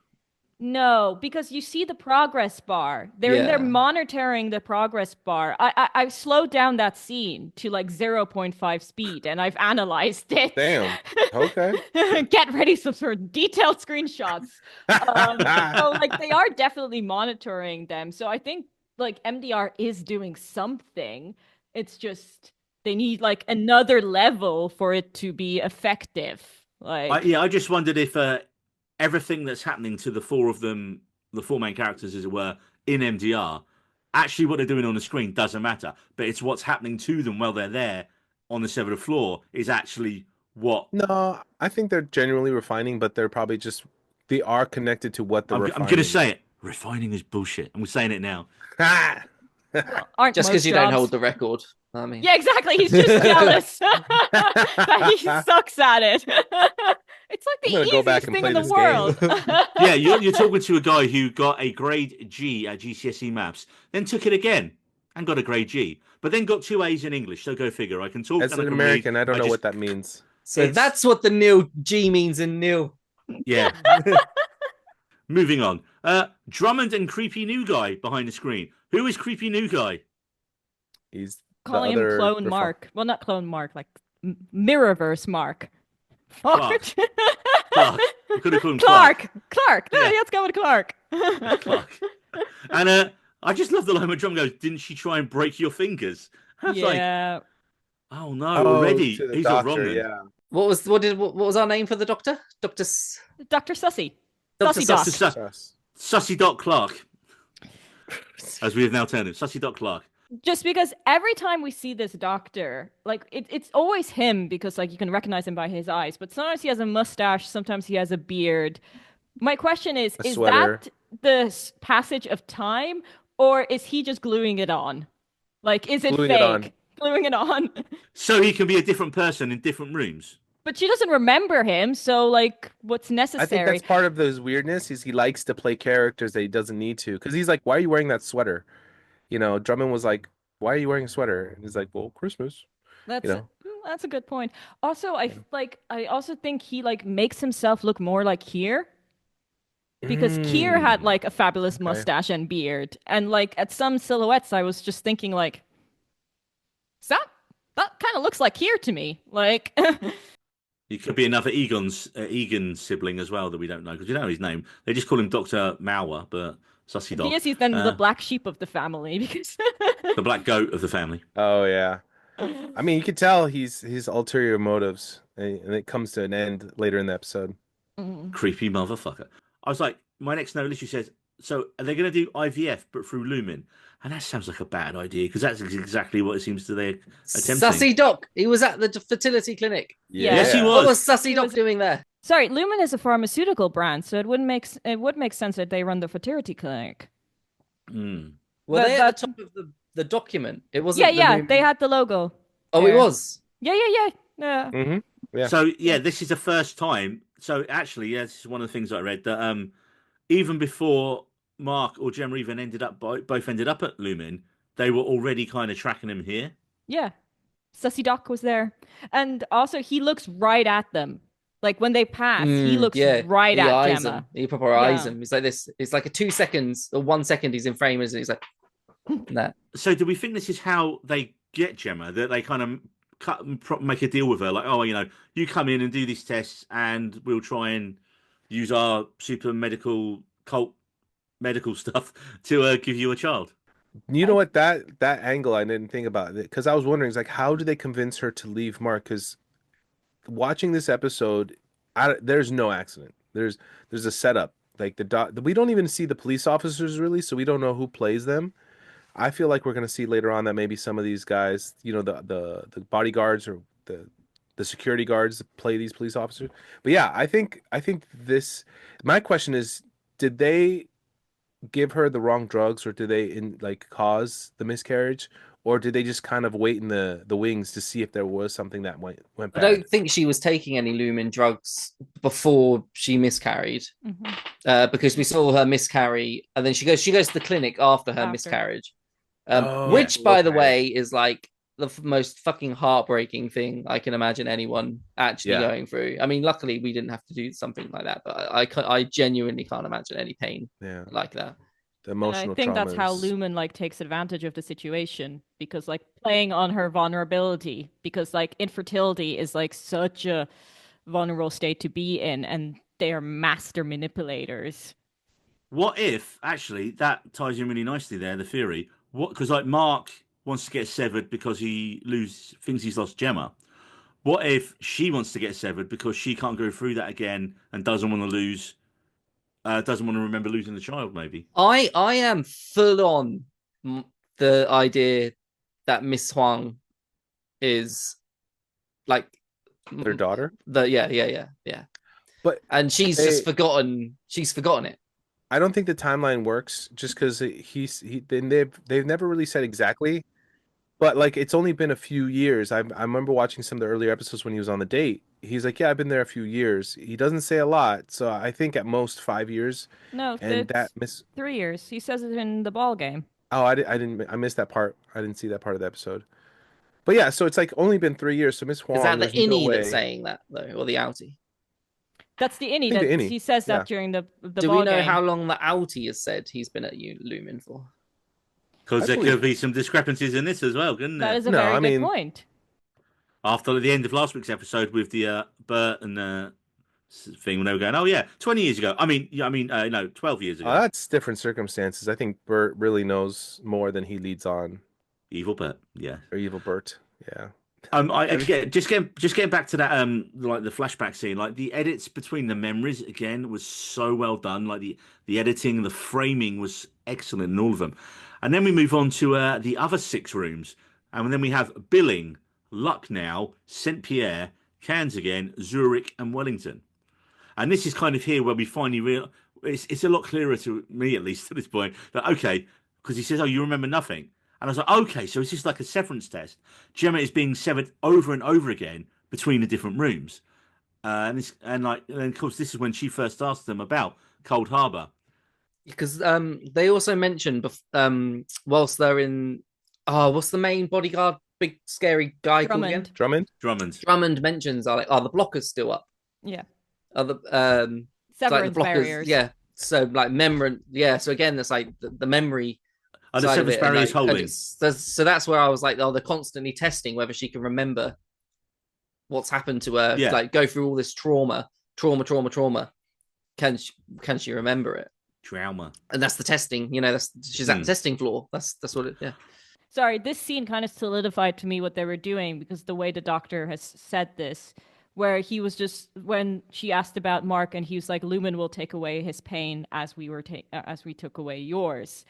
No, because you see the progress bar. They're monitoring the progress bar. I've slowed down that scene to like 0.5 speed and I've analyzed it. Damn. Okay. Get ready some sort of detailed screenshots. So like they are definitely monitoring them. So I think like MDR is doing something. It's just they need like another level for it to be effective. Like I just wondered if everything that's happening to the four of them, the four main characters, as it were, in MDR, actually what they're doing on the screen doesn't matter. But it's what's happening to them while they're there on the 7th floor is actually what. No, I think they're genuinely refining, but they're probably just they are connected to what they're refining. I'm going to say it. Refining is bullshit. And we're saying it now. Aren't just because you jobs? don't hold the record. I mean, yeah, exactly. He's just jealous that he sucks at it. It's like the easiest thing in the world. Yeah, you're talking to a guy who got a grade G at GCSE maths, then took it again and got a grade G, but then got 2 A's in English. So go figure. I can talk. As an American, I don't know what that means. So that's what the nil G means in nil. Yeah. Moving on. Drummond and creepy new guy behind the screen. Who is creepy new guy? He's calling him Clone Mark. Well, not Clone Mark, like Mirrorverse Mark. Clark. Clark. We could have called him Clark. No, Yeah. let's go with Clark. Clark. And I just love the line where Drummond goes, "Didn't she try and break your fingers?" I was like, oh no, already he's all wrong. Then. Yeah. What was our name for the doctor? Dr. Sussy. Dr. Sussy Doc. Sussy Doc Clark, as we have now termed him, Sussy Doc Clark. Just because every time we see this doctor, like it's always him because like you can recognize him by his eyes, but sometimes he has a mustache, sometimes he has a beard. My question is sweater. that the passage of time or is he just gluing it on? Like, is it Gluing fake? it on. Gluing it on. So he can be a different person in different rooms. But she doesn't remember him, so like, what's necessary? I think that's part of his weirdness. Is he likes to play characters that he doesn't need to, because he's like, "Why are you wearing that sweater?" You know, Drummond was like, "Why are you wearing a sweater?" And he's like, "Well, Christmas." That's a good point. Also, I also think he like makes himself look more like Kier. Because Kier had like a fabulous mustache and beard. And like at some silhouettes, I was just thinking like, that kind of looks like Kier to me. Like He could be another Egan sibling as well that we don't know, because you know his name. They just call him Dr. Mauer, but Sussy Dog. Yes, he's then the black sheep of the family because the black goat of the family. Oh yeah. I mean, you could tell he's ulterior motives, and it comes to an end later in the episode. Creepy motherfucker. I was like, my next note literally says, So are they going to do IVF but through Lumen? And that sounds like a bad idea because that's exactly what it seems to they're attempting. Sussy Doc. He was at the fertility clinic. Yeah. Yes, he What was. was Sussy Doc doing there? Sorry, Lumen is a pharmaceutical brand, so it would make sense that they run the fertility clinic. Mm. Were they at the top of the document? It wasn't. Yeah. They had the logo. Oh, there. it was. Yeah. Mm-hmm. Yeah. So yeah, this is the first time. So actually, yeah, this is one of the things I read that even before Mark or Gemma even both ended up at Lumen, they were already kind of tracking him here. Yeah. Sussy Doc was there. And also he looks right at them. Like when they pass, he looks right at Gemma. He proper eyes him. He's like this. It's like a 2 seconds or 1 second he's in frame, and he's like that. So do we think this is how they get Gemma? That they kind of make a deal with her, like, oh, you come in and do these tests, and we'll try and use our super cult medical stuff to give you a child. You know what, that angle I didn't think about it, because I was wondering, it's like, how do they convince her to leave Mark? Because watching this episode, there's no accident. There's a setup. Like we don't even see the police officers really, so we don't know who plays them. I feel like we're gonna see later on that maybe some of these guys, the bodyguards or the security guards play these police officers. But yeah, I think this. My question is, did they give her the wrong drugs, or did they cause the miscarriage, or did they just kind of wait in the wings to see if there was something that went bad? I don't think she was taking any Lumen drugs before she miscarried, because we saw her miscarry, and then she goes to the clinic after her miscarriage, which, by the way, is like the most fucking heartbreaking thing I can imagine anyone actually going through. I mean, luckily we didn't have to do something like that, but I genuinely can't imagine any pain like that. The emotional and I think that's how traumas. Lumen takes advantage of the situation, because playing on her vulnerability, because infertility is such a vulnerable state to be in, and they are master manipulators. What if actually that ties in really nicely there? The theory, because Mark wants to get severed because he thinks he's lost Gemma. What if she wants to get severed because she can't go through that again and doesn't want to remember losing the child? Maybe I am full on the idea that Miss Huang is their daughter. Yeah. And she's just forgotten. She's forgotten it. I don't think the timeline works just because they've never really said exactly. But it's only been a few years. I remember watching some of the earlier episodes when he was on the date. He's like, yeah, I've been there a few years. He doesn't say a lot, so I think at most 5 years. No, and it's 3 years. He says it in the ball game. Oh, I missed that part. I didn't see that part of the episode. But yeah, so it's only been 3 years. So Miss Huang, is that the innie that's way... saying that though, or the outie? That's the innie. He says that during the Do ball we know game. how long the outie has said he's been at Lumen for? Because there could be some discrepancies in this as well, couldn't there? That is a very good point. After the end of last week's episode with the Bert and thing, when they were going, oh yeah, 20 years ago. 12 years ago. That's different circumstances. I think Bert really knows more than he leads on. Evil Bert, yeah. Or evil Bert, yeah. Just getting back to that the flashback scene, the edits between the memories again was so well done. The editing, the framing was excellent in all of them. And then we move on to the other 6 rooms, and then we have Billing, Lucknow, Saint Pierre, Cairns again, Zurich, and Wellington. And this is kind of here where we finally it's a lot clearer to me, at least at this point, that because he says, "Oh, you remember nothing." And I was like, okay, so it's just like a severance test. Gemma is being severed over and over again between the different rooms. And of course, this is when she first asked them about Cold Harbor. Because they also mentioned, whilst they're in... Oh, what's the main bodyguard, big scary guy called again? Drummond. Drummond mentions, the blocker's still up. Yeah. Severance barriers. Yeah. So, memory... Yeah, so again, that's the memory... the severance barrier is holding. So that's where I was like, they're constantly testing whether she can remember what's happened to her. Yeah. Go through all this trauma. Can she remember it? Trauma. And that's the testing. She's at the testing floor. That's what it. Yeah. Sorry, this scene kind of solidified to me what they were doing, because the way the doctor has said this where he was just when she asked about Mark, and he was like, "Lumen will take away his pain as we took away yours."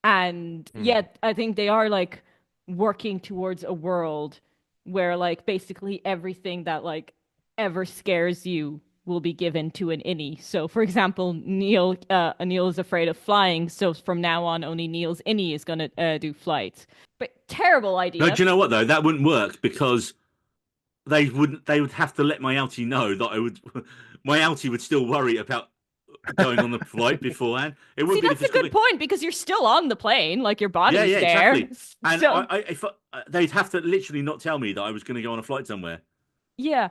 And yet, I think they are like working towards a world where like basically everything that like ever scares you will be given to an innie. So, for example, Neil is afraid of flying, so from now on, only Neil's innie is gonna do flights. But terrible idea. No, do you know what though? That wouldn't work because they would have to let my outie know that I would. My outie would still worry about going on the flight beforehand. It would See, be that's a good point because you're still on the plane, like your body's there. Exactly. And So, if they'd have to literally not tell me that I was going to go on a flight somewhere. yeah.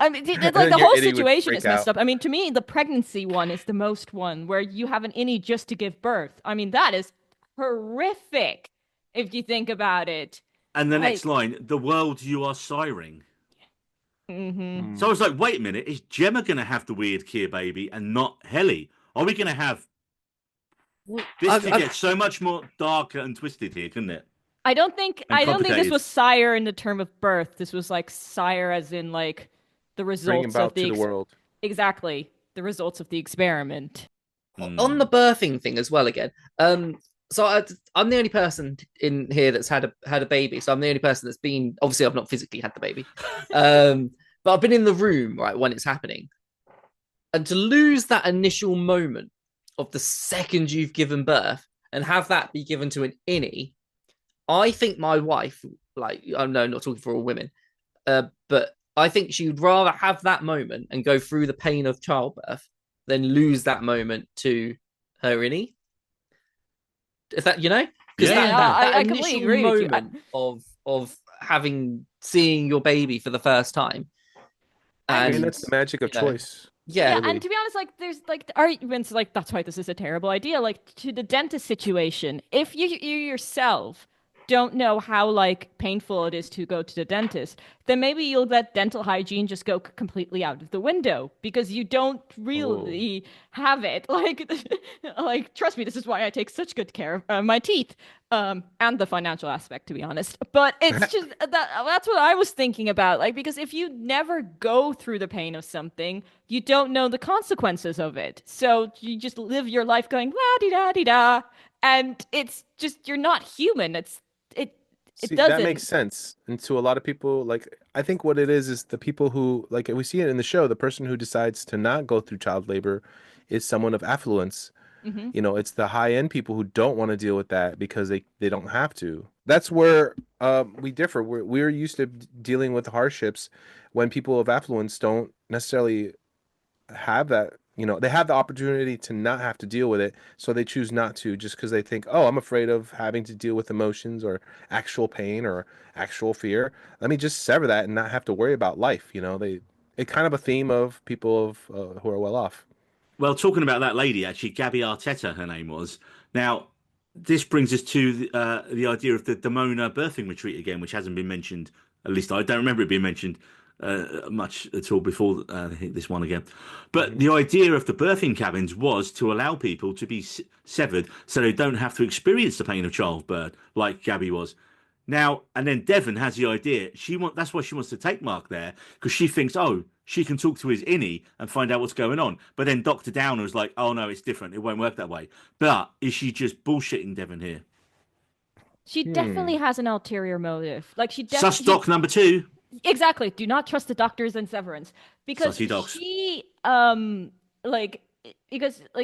I mean, like then the your whole innie would situation freak is messed out. up. I mean, to me, the pregnancy one is the most one where you have an innie just to give birth. I mean, that is horrific if you think about it. And the Like- next line, the world you are siring. Mhm. So I was like, wait a minute, is Gemma going to have the weird Kia baby and not Helly? Are we going to have... This could get so much more darker and twisted here, couldn't it? I don't think this complicated. was sire in the term of birth. This was like sire as in like the Bring results about of the to the world. exactly the results of the experiment. On the birthing thing as well again. So I'm the only person in here that's had a baby. So I'm the only person that's been. Obviously, I've not physically had the baby, but I've been in the room right when it's happening, and to lose that initial moment of the second you've given birth and have that be given to an innie, I think my wife, like, I'm not talking for all women, but I think she would rather have that moment and go through the pain of childbirth than lose that moment to her innie. Is that, because I completely agree with you. moment of seeing your baby for the first time. I And mean, that's the magic of choice. Yeah, and to be honest, like there's like the arguments like that's why this is a terrible idea. Like to the dentist situation, if you yourself don't know how like painful it is to go to the dentist, then maybe you'll let dental hygiene just go completely out of the window because you don't really have it. Like trust me, this is why I take such good care of my teeth, and the financial aspect, to be honest. But it's just that's what I was thinking about. Like because if you never go through the pain of something, you don't know the consequences of it. So you just live your life going la di da di da, and it's just you're not human. It See, doesn't. that makes sense. And to a lot of people, like, I think what it is the people who, like, we see it in the show, the person who decides to not go through child labor is someone of affluence. Mhm. You know, it's the high-end people who don't want to deal with that because they don't have to. That's where we differ. We're used to dealing with hardships when people of affluence don't necessarily have that. You know, they have the opportunity to not have to deal with it, so they choose not to just because they think, oh, I'm afraid of having to deal with emotions or actual pain or actual fear. Let me just sever that and not have to worry about life. You know, it's kind of a theme of people who are well off. Well, talking about that lady, actually, Gabby Arteta, her name was. Now, this brings us to the idea of the Damona birthing retreat again, which hasn't been mentioned. At least I don't remember it being mentioned much at all before this one again. But the idea of the birthing cabins was to allow people to be severed so they don't have to experience the pain of childbirth like Gabby was. Now, and then Devon has the idea. That's why she wants to take Mark there, because she thinks, oh, she can talk to his innie and find out what's going on. But then Dr. Downer is like, oh, no, it's different. It won't work that way. But is she just bullshitting Devon here? She definitely has an ulterior motive. Like Sus doc number 2. Exactly. Do not trust the doctors in Severance because she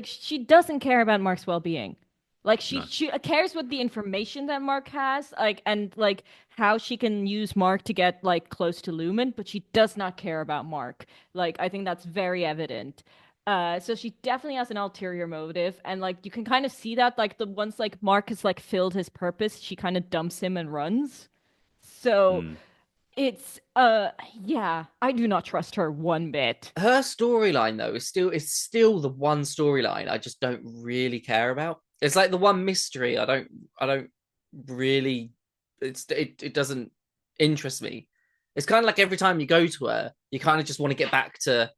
she doesn't care about Mark's well-being. Like she cares with the information that Mark has, like and like how she can use Mark to get like close to Lumen, but she does not care about Mark. Like I think that's very evident. So she definitely has an ulterior motive, and like you can kind of see that like once like Mark has like filled his purpose, she kind of dumps him and runs. So it's I do not trust her one bit. Her storyline though is still the one storyline I just don't really care about. It's like the one mystery I don't really it doesn't interest me. It's kind of like every time you go to her, you kind of just want to get back to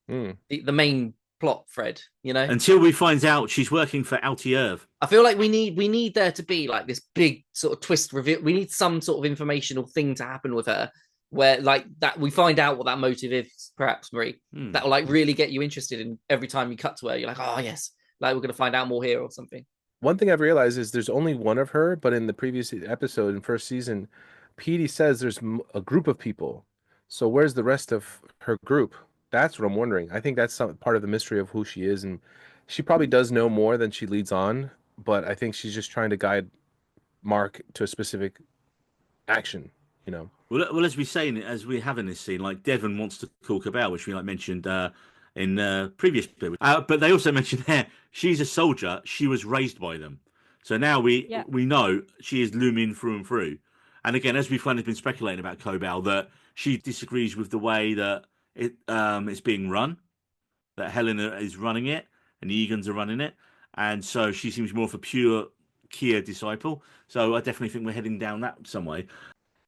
the main plot thread, you know? Until we find out she's working for Altier. I feel like we need there to be like this big sort of twist reveal. We need some sort of informational thing to happen with her where like that we find out what that motive is, perhaps, Marie. Hmm. That will like really get you interested in every time you cut to her. You're like, oh yes, like we're gonna find out more here or something. One thing I've realized is there's only one of her, but in the previous episode in first season, Petey says there's a group of people. So where's the rest of her group? That's what I'm wondering. I think that's some part of the mystery of who she is, and she probably does know more than she leads on, but I think she's just trying to guide Mark to a specific action, you know. Well, as we say, as we have in this scene, like Devon wants to call Cabal, which we like mentioned in previous bit. But they also mentioned there she's a soldier. She was raised by them, so now we know she is looming through and through. And again, as we've kind of been speculating about Cabal, that she disagrees with the way that it's being run, that Helena is running it and the Egans are running it, and so she seems more of a pure Kia disciple. So I definitely think we're heading down that some way.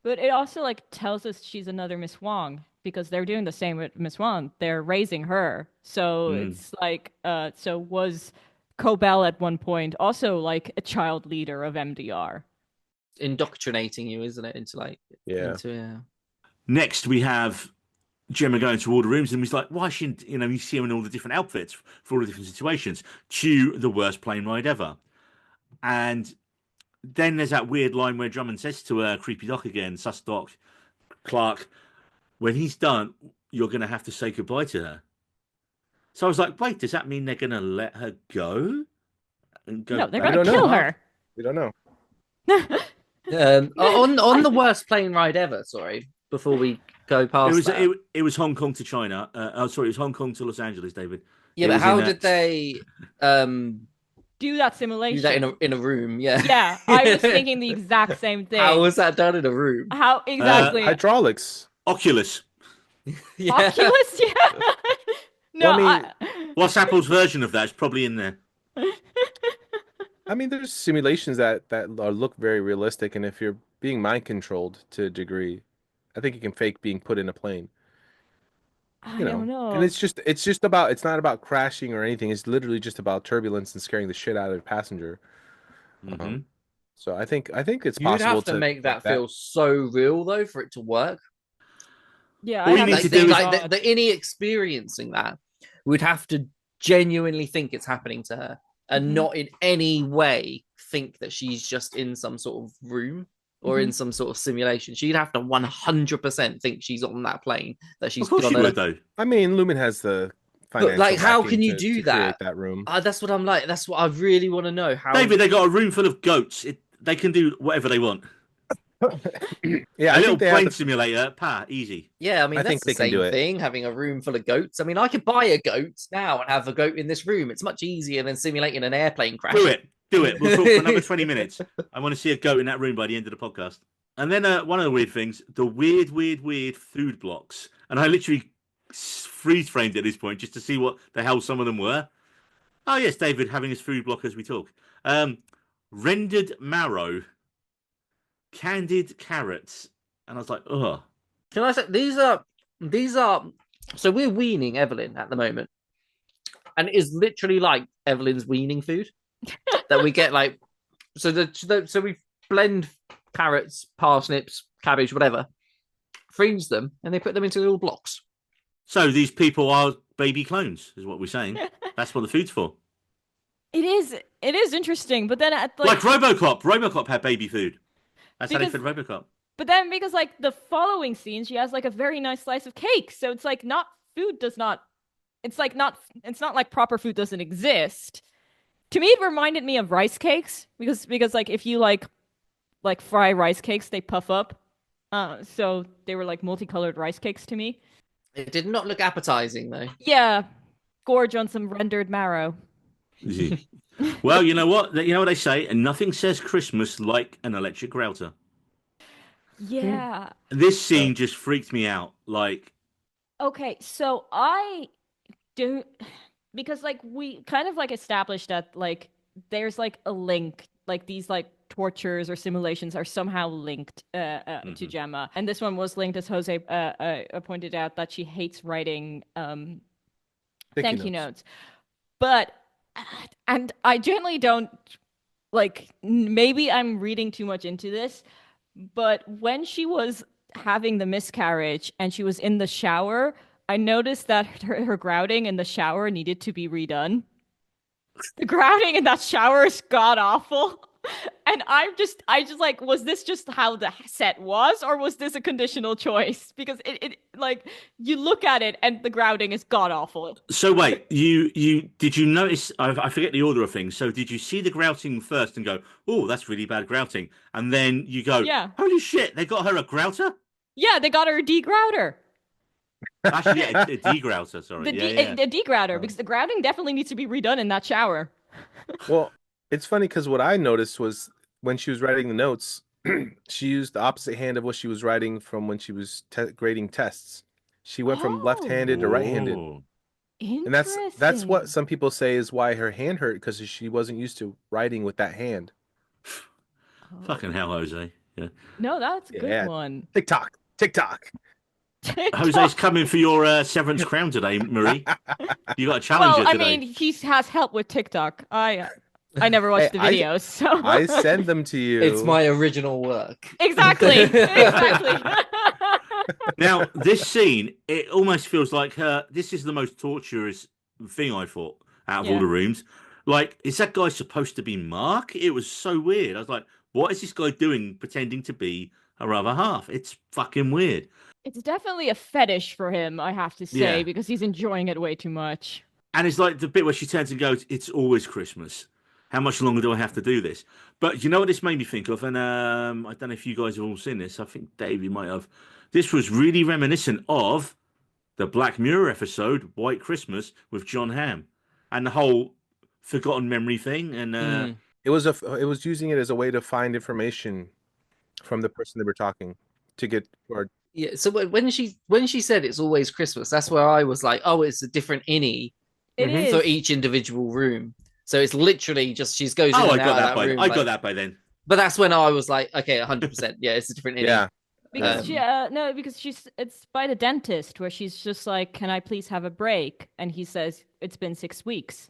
But it also like tells us she's another Miss Wong because they're doing the same with Miss Wong. They're raising her. So it's like so was Cobell at one point also like a child leader of MDR. Indoctrinating you, isn't it? Into like Next we have Gemma going to all the rooms and he's like, why shouldn't you see her in all the different outfits for all the different situations? Cue the worst plane ride ever. And then there's that weird line where Drummond says to Creepy Doc again, Sus Doc, Clark, when he's done, you're going to have to say goodbye to her. So I was like, wait, does that mean they're going to let her go? No, they're going to kill her. We don't know. On the worst plane ride ever, sorry, before we go past it was Hong Kong to China. It was Hong Kong to Los Angeles, David. Yeah, but how did they... do that simulation. Do that in a room, yeah. Yeah, I was thinking the exact same thing. How was that done in a room? How exactly? Hydraulics. Oculus. Yeah. Oculus, yeah. No, well, what's Apple's version of that? It's probably in there. I mean, there's simulations that look very realistic, and if you're being mind controlled to a degree, I think you can fake being put in a plane. I don't know. And it's not about crashing or anything. It's literally just about turbulence and scaring the shit out of the passenger. Mm-hmm. So I think it's You'd possible have to make that feel so real though for it to work. Yeah, all you need to do is the Innie experiencing that would have to genuinely think it's happening to her and not in any way think that she's just in some sort of room or in some sort of simulation. She'd have to 100% think she's on that plane, that she's gonna... She would, though. I mean, Lumen has the financial, but like, how can you to do that? That room. That's what I'm like. That's what I really want to know. How, David, they got a room full of goats. They can do whatever they want. Yeah, a little plane simulator, easy. Yeah, I mean, that's the same thing, having a room full of goats. I mean, I could buy a goat now and have a goat in this room. It's much easier than simulating an airplane crash. Do it. We'll talk for another 20 minutes. I want to see a goat in that room by the end of the podcast. And then one of the weird things, the weird food blocks. And I literally freeze framed at this point just to see what the hell some of them were. Oh, yes, David, having his food block as we talk. Rendered marrow. Candied carrots, and I was like, "Ugh." Can I say these are? So we're weaning Evelyn at the moment, and it is literally like Evelyn's weaning food that we get. Like, so we blend carrots, parsnips, cabbage, whatever, freeze them, and they put them into little blocks. So these people are baby clones, is what we're saying. That's what the food's for. It is interesting, but then like RoboCop had baby food. That's how they fed RoboCop. But then because like the following scene, she has like a very nice slice of cake. So it's like it's not like proper food doesn't exist. To me, it reminded me of rice cakes because like if you like fry rice cakes, they puff up. So they were like multicolored rice cakes to me. It did not look appetizing though. Yeah. Gorge on some rendered marrow. Well, you know what? You know what they say, and nothing says Christmas like an electric router. Yeah. This scene just freaked me out. Like, okay, so I do, because like we kind of like established that like there's like a link, like these like tortures or simulations are somehow linked to Gemma, and this one was linked, as Jose pointed out, that she hates writing thank you notes. But and I generally don't like, maybe I'm reading too much into this, but when she was having the miscarriage and she was in the shower, I noticed that her grouting in the shower needed to be redone. The grouting in that shower is god awful. And I just like, was this just how the set was, or was this a conditional choice? Because it like you look at it and the grouting is god awful. So wait, you did you notice? I forget the order of things. So did you see the grouting first and go, "Oh, that's really bad grouting," and then you go, Yeah. "Holy shit, they got her a grouter." Yeah, they got her a degrouter. Actually, yeah, a degrouter. Sorry, The degrouter, because the grouting definitely needs to be redone in that shower. Well, it's funny because what I noticed was when she was writing the notes, she used the opposite hand of what she was writing from when she was grading tests. She went from left-handed to right-handed. Oh. And that's what some people say is why her hand hurt, because she wasn't used to writing with that hand. Fucking hell, Jose. Yeah. No, that's a good Yeah. one. TikTok. Jose's coming for your Severance crown today, Marie. You got a challenge Well, I today. mean, he has help with TikTok. I never watched the Hey, videos, so I send them to you. It's my original work. exactly. Now, this scene, it almost feels like this is the most torturous thing I thought out of all Yeah. the rooms. Like, is that guy supposed to be Mark? It was so weird. I was like, what is this guy doing pretending to be her other half? It's fucking weird. It's definitely a fetish for him, I have to say, Yeah. because he's enjoying it way too much. And it's like the bit where she turns and goes, "It's always Christmas. How much longer do I have to do this?" But you know what this made me think of? And I don't know if you guys have all seen this. I think Dave, you might have. This was really reminiscent of the Black Mirror episode, White Christmas, with John Hamm. And the whole forgotten memory thing. And It was using it as a way to find information from the person they were talking to get or Yeah. So when she said it's always Christmas, that's where I was like, oh, it's a different innie It is. for each individual room. So it's literally just she goes in I and got out of that that by room. I like- got that by then. But that's when I was like, okay, 100%. Yeah, it's a different innie. yeah. Because it's by the dentist where she's just like, "Can I please have a break?" And he says, "It's been 6 weeks."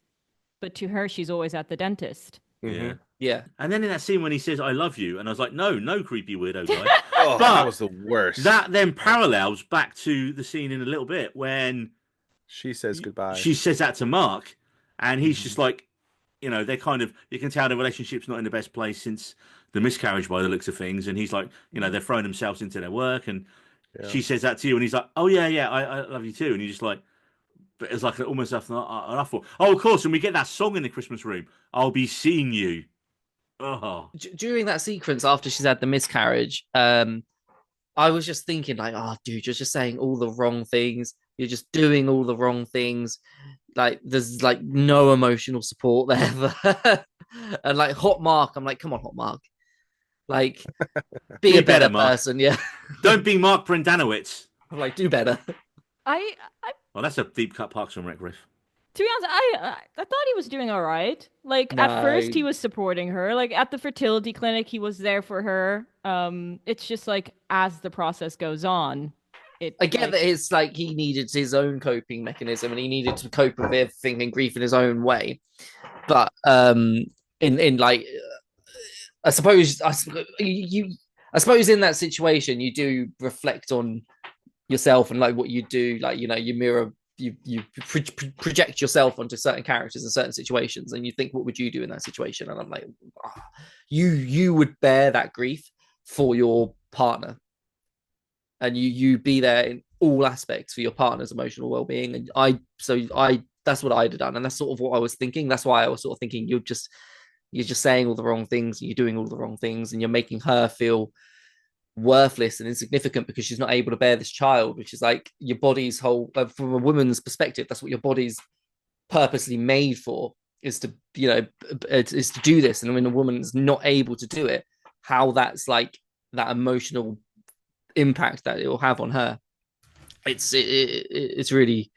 But to her, she's always at the dentist. Yeah. Yeah. And then in that scene when he says, "I love you," and I was like, no, creepy weirdo guy. Oh, But that was the worst. That then parallels back to the scene in a little bit when She says goodbye. she says that to Mark, and he's just like, they're kind of, you can tell the relationship's not in the best place since the miscarriage by the looks of things. And he's like, they're throwing themselves into their work. And she says that to you, and he's like, "Oh, yeah, I love you too." And you're just like, but it's like almost an awful. Oh, of course. And we get that song in the Christmas room, "I'll be seeing you." Oh, During that sequence after she's had the miscarriage, I was just thinking like, oh, dude, you're just saying all the wrong things. You're just doing all the wrong things. Like, there's like no emotional support there. And like Hot Mark, I'm like, come on, Hot Mark. Like, be a better Mark. person. Yeah. Don't be Mark Brendanowitz. I'm like, do better. I Well, that's a deep cut Parks and Rec riff. To be honest, I thought he was doing all right. Like No. at first he was supporting her. Like at the fertility clinic, he was there for her. It's just like as the process goes on, I get that it's like he needed his own coping mechanism and he needed to cope with everything and grief in his own way. But in like, I suppose in that situation you do reflect on yourself and like what you do. Like, you mirror. You project yourself onto certain characters in certain situations, and you think, what would you do in that situation? And I'm like, you would bear that grief for your partner, and you be there in all aspects for your partner's emotional well-being. And that's what I'd have done, and that's sort of what I was thinking. That's why I was sort of thinking you're just saying all the wrong things, and you're doing all the wrong things, and you're making her feel worthless and insignificant because she's not able to bear this child, which is like your body's whole, from a woman's perspective, that's what your body's purposely made for, is to is to do this. And when a woman's not able to do it, how that's like that emotional impact that it will have on her. It's really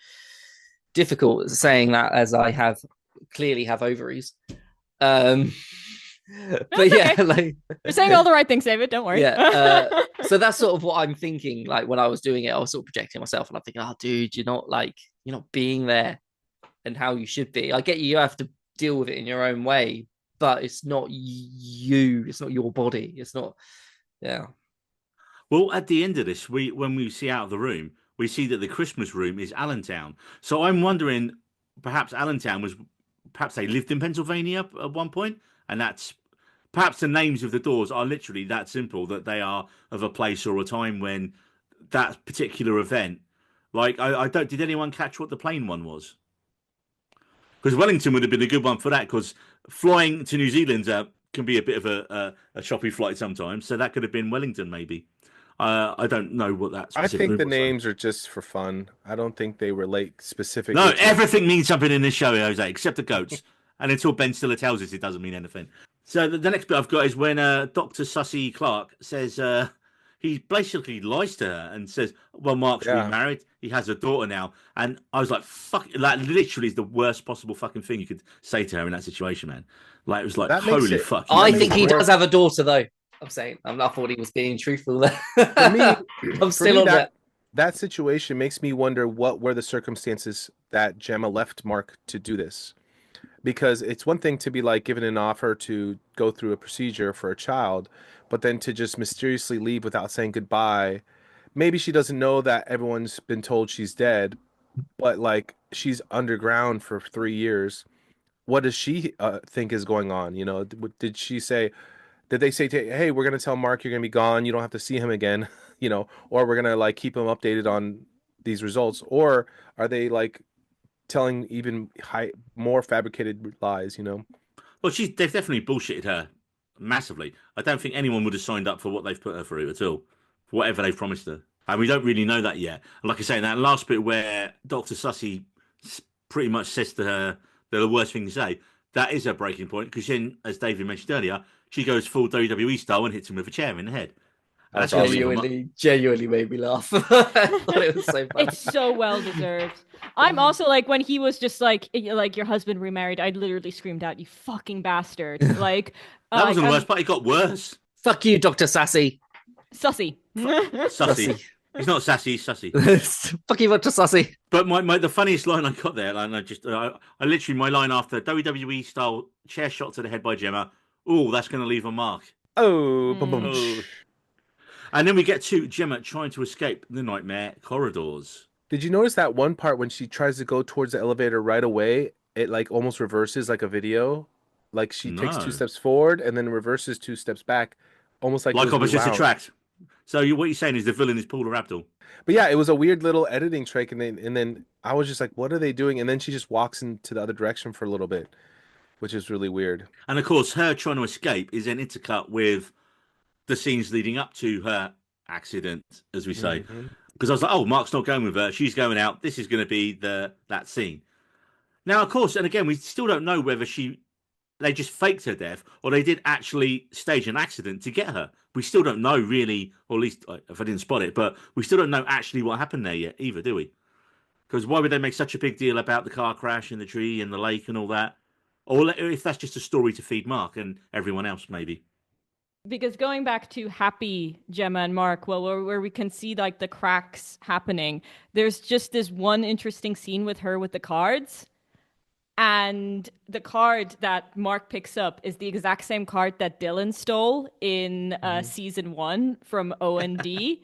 difficult saying that, as I clearly have ovaries. But yeah, okay. like You're saying all the right things, David. Don't worry. Yeah. So that's sort of what I'm thinking. Like when I was doing it, I was sort of projecting myself, and I'm thinking, oh, dude, you're not being there and how you should be. I get you have to deal with it in your own way, but it's not you. It's not your body. It's not. Yeah. Well, at the end of this, when we see out of the room, we see that the Christmas room is Allentown. So I'm wondering, perhaps Allentown was, perhaps they lived in Pennsylvania at one point, and that's perhaps the names of the doors are literally that simple that they are of a place or a time when that particular event. Like I don't. Did anyone catch what the plane one was? Because Wellington would have been a good one for that. Because flying to New Zealand can be a bit of a choppy flight sometimes. So that could have been Wellington, maybe. I don't know what that I specific think room the was like. names are just for fun. I don't think they relate specifically. No, to... everything means something in this show, Jose, except the goats. And until Ben Stiller tells us it doesn't mean anything. So the next bit I've got is when Dr. Sussy Clark says he basically lies to her and says, well, Mark's Yeah. remarried. He has a daughter now. And I was like, fuck, that literally is the worst possible fucking thing you could say to her in that situation, man. Like, it was like, That makes holy it- fuck. I makes think it he more- does have a daughter, though. I'm saying. I thought he was being truthful there. For me, I'm still on that. That situation makes me wonder what were the circumstances that Gemma left Mark to do this. Because it's one thing to be like given an offer to go through a procedure for a child, but then to just mysteriously leave without saying goodbye. Maybe she doesn't know that everyone's been told she's dead, but like she's underground for 3 years. What does she think is going on? You know, did she say, did they say, hey, we're going to tell Mark you're going to be gone. You don't have to see him again, you know, or we're going to like keep him updated on these results? Or are they like telling even more fabricated lies, you know? Well, they've definitely bullshitted her massively. I don't think anyone would have signed up for what they've put her through at all, for whatever they've promised her. And we don't really know that yet. And like I say, in that last bit where Dr. Sussy pretty much says to her the worst thing to say, that is her breaking point. Because then, as David mentioned earlier, she goes full WWE style and hits him with a chair in the head. And that's gonna leave him Genuinely made me laugh. I thought it was so funny. It's so well deserved. I'm also like when he was just like your husband remarried. I literally screamed out, "You fucking bastard!" Like that wasn't the worst part. It got worse. Fuck you, Dr. Sassy. Sussy. Sussy. He's not sassy, he's sussy. Fuck you, Dr. Sassy. But the funniest line I got there, and I literally, my line after WWE style chair shot to the head by Gemma. Oh, that's going to leave a mark. Oh, boom, boom. Oh. And then we get to Gemma trying to escape the nightmare corridors. Did you notice that one part when she tries to go towards the elevator right away, it like almost reverses like a video? Like she takes 2 steps forward and then reverses 2 steps back, almost like opposites attract. So what you're saying is the villain is Paula Abdul. But yeah, it was a weird little editing trick, and then I was just like, what are they doing? And then she just walks into the other direction for a little bit, which is really weird. And of course, her trying to escape is then intercut with the scenes leading up to her accident, as we say. Because I was like, oh, Mark's not going with her. She's going out. This is going to be that scene. Now, of course, and again, we still don't know whether they just faked her death or they did actually stage an accident to get her. We still don't know really, or at least if I didn't spot it, but we still don't know actually what happened there yet either, do we? Because why would they make such a big deal about the car crash and the tree and the lake and all that? Or if that's just a story to feed Mark and everyone else, maybe. Because going back to happy Gemma and Mark, well, where we can see like the cracks happening, there's just this one interesting scene with her with the cards. And the card that Mark picks up is the exact same card that Dylan stole in season 1 from O&D.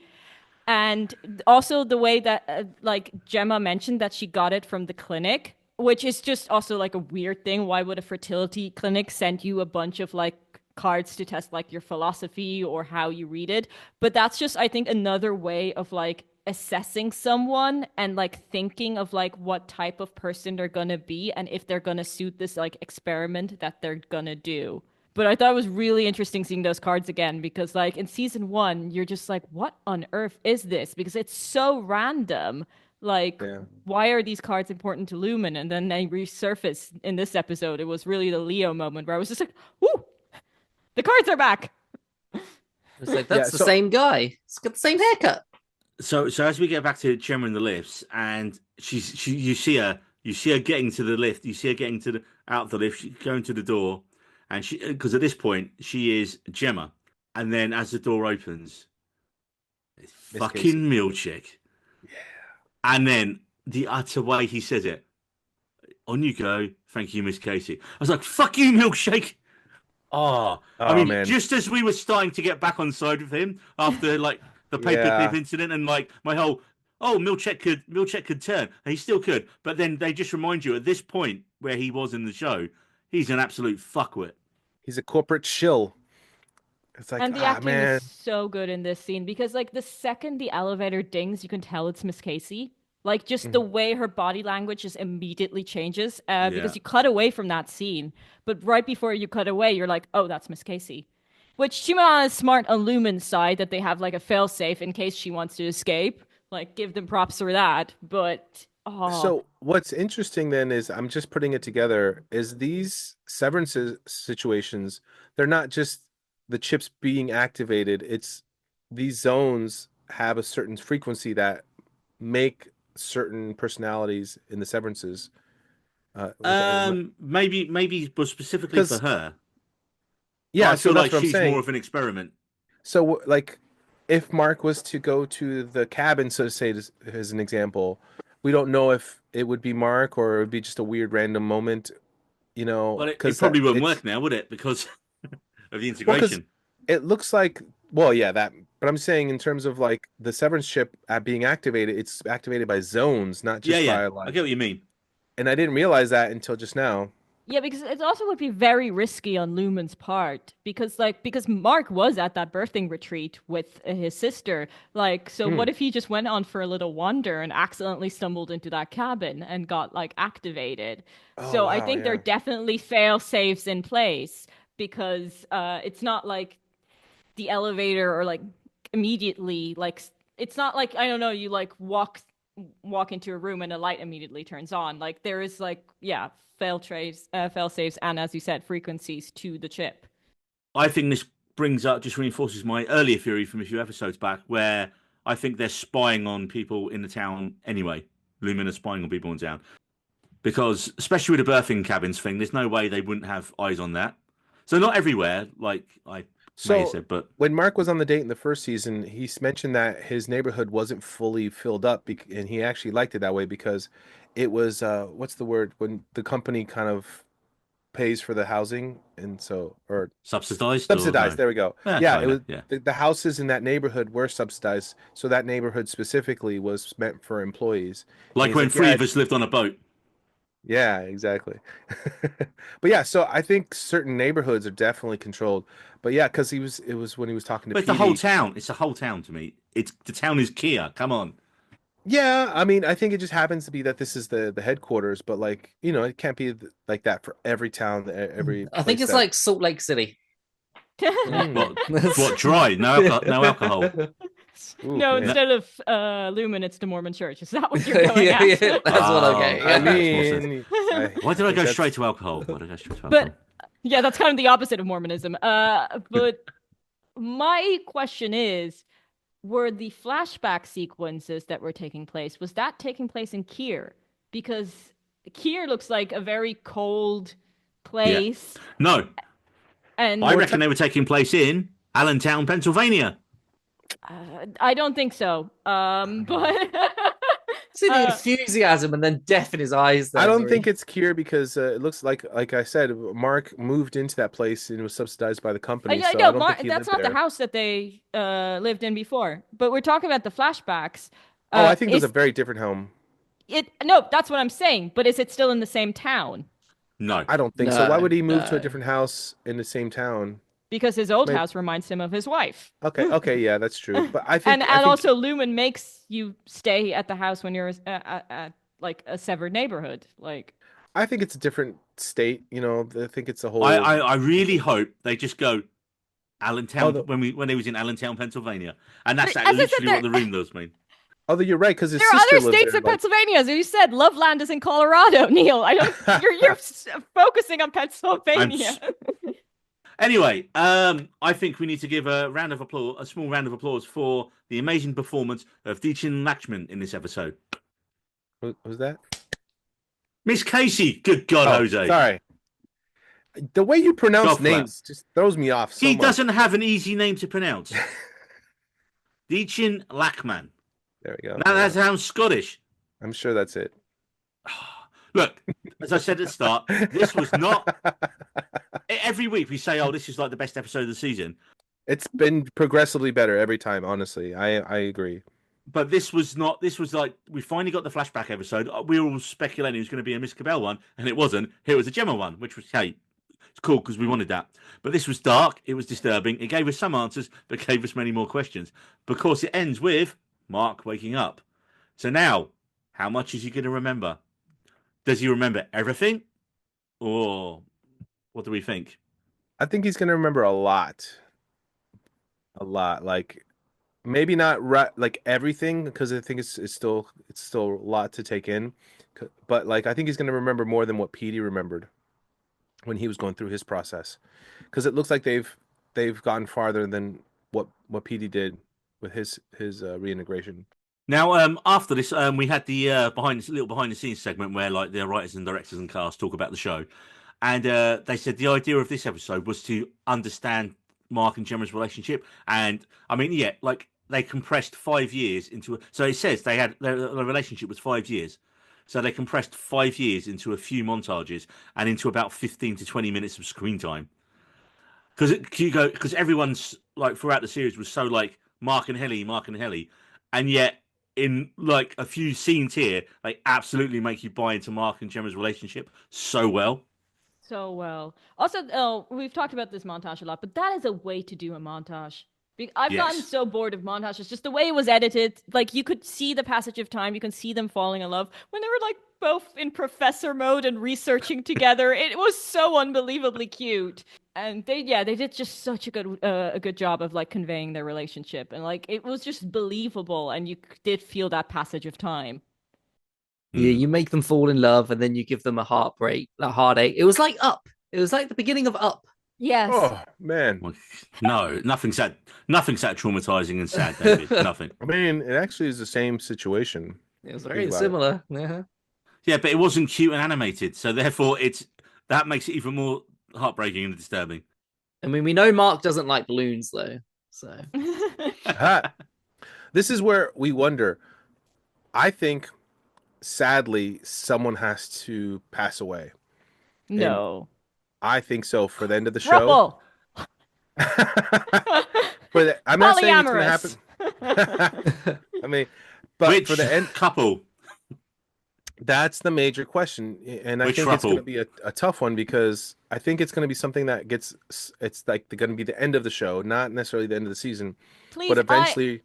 And also the way that like Gemma mentioned that she got it from the clinic, which is just also like a weird thing. Why would a fertility clinic send you a bunch of like cards to test like your philosophy or how you read it? But that's just, I think, another way of like assessing someone and like thinking of like what type of person they're gonna be and if they're gonna suit this like experiment that they're gonna do. But I thought it was really interesting seeing those cards again, because like in season 1 you're just like, what on earth is this? Because it's so random. Like, why are these cards important to Lumen? And then they resurface in this episode. It was really the Leo moment where I was just like, whoo, the cards are back. It's like, that's the same guy. It's got the same haircut. So as we get back to Gemma in the lifts, and you see her getting to the lift, you see her getting out of the lift, she's going to the door, and because at this point she is Gemma, and then as the door opens, it's fucking Milchick, and then the utter way he says it, on you go, thank you, Miss Casey. I was like, fuck you, Milkshake. I mean, man. Just as we were starting to get back on side with him after like the paperclip incident, and like my whole Milchek could turn, and he still could, but then they just remind you at this point where he was in the show, he's an absolute fuckwit. He's a corporate shill. It's like, and the acting man. is so good in this scene because, like, the second the elevator dings, you can tell it's Miss Casey. Like, just the way her body language just immediately changes because you cut away from that scene. But right before you cut away, you're like, oh, that's Miss Casey. Which Shimon is smart on Lumen's side that they have, like, a failsafe in case she wants to escape. Like, give them props for that. But, So what's interesting then is I'm just putting it together is these severance situations, they're not just the chips being activated. It's these zones have a certain frequency that make certain personalities in the severances. Maybe but specifically for her. Yeah, I so feel that's like what I'm she's saying. more of an experiment. So, like, if Mark was to go to the cabin, so to say, as an example, we don't know if it would be Mark or it would be just a weird random moment, you know. Well, it probably wouldn't work now, would it? Because of the integration. It looks like, well, yeah, that. But I'm saying in terms of like the severance chip being activated, it's activated by zones, not just by like. I get what you mean. And I didn't realize that until just now. yeah, because it also would be very risky on Lumen's part because Mark was at that birthing retreat with his sister. Like, so what if he just went on for a little wander and accidentally stumbled into that cabin and got like activated? So I think there are definitely fail safes in place because it's not like the elevator or like immediately like it's not like I don't know you like walk into a room and a light immediately turns on. Like there is like fail safes, and as you said, frequencies to the chip. I think this just reinforces my earlier theory from a few episodes back, where I think they're spying on people in the town anyway. Lumen are spying on people in town because, especially with the birthing cabins thing, there's no way they wouldn't have eyes on that. So not everywhere, like I may have said, but when Mark was on the date in the first season, he mentioned that his neighborhood wasn't fully filled up, and he actually liked it that way because it was what's the word when the company kind of pays for the housing and so or subsidized. No? There we go. It was the houses in that neighborhood were subsidized, so that neighborhood specifically was meant for employees. Like when three of us lived on a boat. Yeah, exactly. But yeah, so I think certain neighborhoods are definitely controlled. But yeah, because it was when he was talking to. But it's the whole town. It's the whole town to me. The town is Kia. Come on. Yeah, I mean, I think it just happens to be that this is the headquarters, but like it can't be like that for every town, every. I think it's like Salt Lake City. What dry? No alcohol. Ooh, no, man. instead of Lumen, it's the Mormon Church. Is that what you're going at? Yeah, that's what I'm getting. I mean, why did I go straight to alcohol? But yeah, that's kind of the opposite of Mormonism. But my question is, were the flashback sequences that were taking place, was that taking place in Kier? Because Kier looks like a very cold place. Yeah. No. And I reckon they were taking place in Allentown, Pennsylvania. I don't think so. But see the enthusiasm and then death in his eyes. I don't think it's Kier because it looks like I said, Mark moved into that place and it was subsidized by the company. I know, that's not the house that they lived in before. But we're talking about the flashbacks. I think it was a very different home. No, that's what I'm saying. But is it still in the same town? No, I don't think so. Why would he move to a different house in the same town? Because his old house reminds him of his wife. Okay, yeah, that's true. But I think, and also Lumen makes you stay at the house when you're at like a severed neighborhood. Like, I think it's a different state. I think it's a whole. I really hope they just go Allentown when they was in Allentown, Pennsylvania, and that's literally what the room does mean. Although you're right, because there are other states in Pennsylvania. As you said, Loveland is in Colorado. Neil, you're focusing on Pennsylvania. Anyway, I think we need to give a small round of applause for the amazing performance of Dichien Lachman in this episode. Who's that? Miss Casey. Good God, Jose. Sorry. The way you pronounce names just throws me off so much. He doesn't have an easy name to pronounce. Dichien Lachman. There we go. Now that sounds Scottish. I'm sure that's it. Look, as I said at the start, this was not... Every week we say, this is like the best episode of the season. It's been progressively better every time. Honestly, I agree. But this was not. This was like we finally got the flashback episode. We were all speculating it was going to be a Miss Cabell one, and it wasn't. Here was a Gemma one, which was it's cool because we wanted that. But this was dark. It was disturbing. It gave us some answers, but gave us many more questions. Because it ends with Mark waking up. So now, how much is he going to remember? Does he remember everything, or what do we think? I think he's gonna remember a lot. A lot. Like maybe not like everything because I think it's still a lot to take in. But like I think he's gonna remember more than what Petey remembered when he was going through his process, because it looks like they've gone farther than what Petey did with his reintegration. Now, after this, we had the behind the scenes segment where like the writers and directors and cast talk about the show, and they said the idea of this episode was to understand Mark and Gemma's relationship, and I mean, yeah, like they compressed 5 years into so it says they had their relationship was 5 years, so they compressed 5 years into a few montages and into about 15 to 20 minutes of screen time. Because everyone's like throughout the series was so like Mark and Helly, and yet in like a few scenes here, they absolutely make you buy into Mark and Gemma's relationship so well. So well. Also, oh, we've talked about this montage a lot, but that is a way to do a montage. I've gotten Yes. so bored of montages. Just the way it was edited. Like, you could see the passage of time. You can see them falling in love. When they were, like, both in professor mode and researching together, it was so unbelievably cute. And they did just such a good job of, like, conveying their relationship. And, like, it was just believable. And you did feel that passage of time. Yeah, you make them fall in love and then you give them a heartache. It was like Up. It was like the beginning of Up. Yes. Oh man, Well, no, nothing's that traumatizing and sad, David. Nothing. I mean, it actually is the same situation. It was Think very about similar. Yeah. Yeah, but it wasn't cute and animated, so therefore that makes it even more heartbreaking and disturbing. I mean, we know Mark doesn't like balloons though. So This is where we wonder. I think, sadly, someone has to pass away. No. I think so for the end of the show. I'm not saying it's going to happen. I mean, but Which for the end couple? that's the major question, and I Which think it's going to throuple? be a tough one because I think it's going to be something that it's like going to be the end of the show, not necessarily the end of the season, Please, but eventually.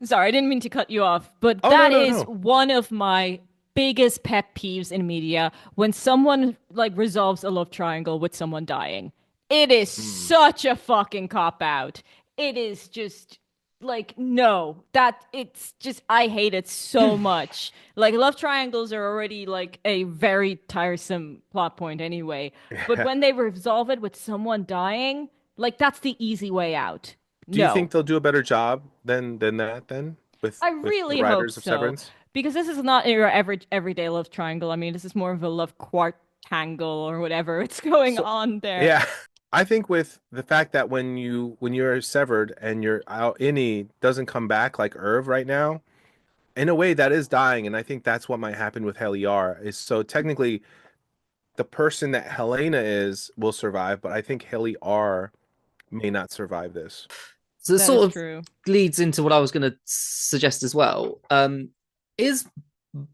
Sorry, I didn't mean to cut you off, but Oh, that no, is no. one of my biggest pet peeves in media when someone like resolves a love triangle with someone dying. It is such a fucking cop out. It is just like no, that it's just I hate it so much. Like love triangles are already like a very tiresome plot point anyway, but when they resolve it with someone dying, like that's the easy way out. Do you No. think they'll do a better job than that then I with the really hope writers of so. Severance? Because this is not your everyday love triangle. I mean, this is more of a love quartangle or whatever it's going on there. Yeah, I think with the fact that when you're severed and your innie doesn't come back like Irv right now, in a way that is dying, and I think that's what might happen with Heliar. Is so technically the person that Helena is will survive, but I think Heliar may not survive this. So it That sort is of true. leads into what I was going to suggest as well. Is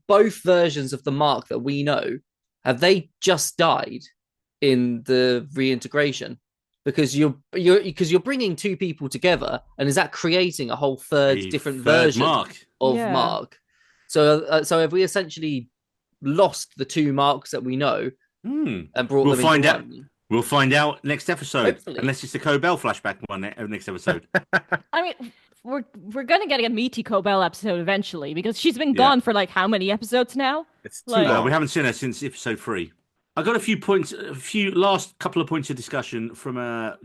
both versions of the Mark that we know, have they just died in the reintegration? Because you're bringing two people together, and is that creating a whole different version Mark. of Yeah. Mark? So have we essentially lost the two Marks that we know and brought We'll them find into out. one? We'll find out next episode, Hopefully. unless it's the Cobell flashback one next episode. I mean, we're gonna get a meaty Cobell episode eventually because she's been Yeah. gone for like how many episodes now? It's too Like- long. We haven't seen her since episode 3. I got a few last couple of points of discussion from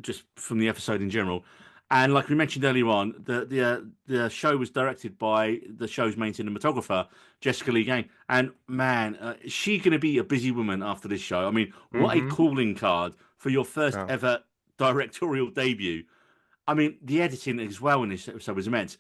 just from the episode in general, and like we mentioned earlier on, the show was directed by the show's main cinematographer Jessica Lee Gagne, and man, is she going to be a busy woman after this show. I mean, what a calling card for your first ever directorial debut. I mean, the editing as well in this episode was immense.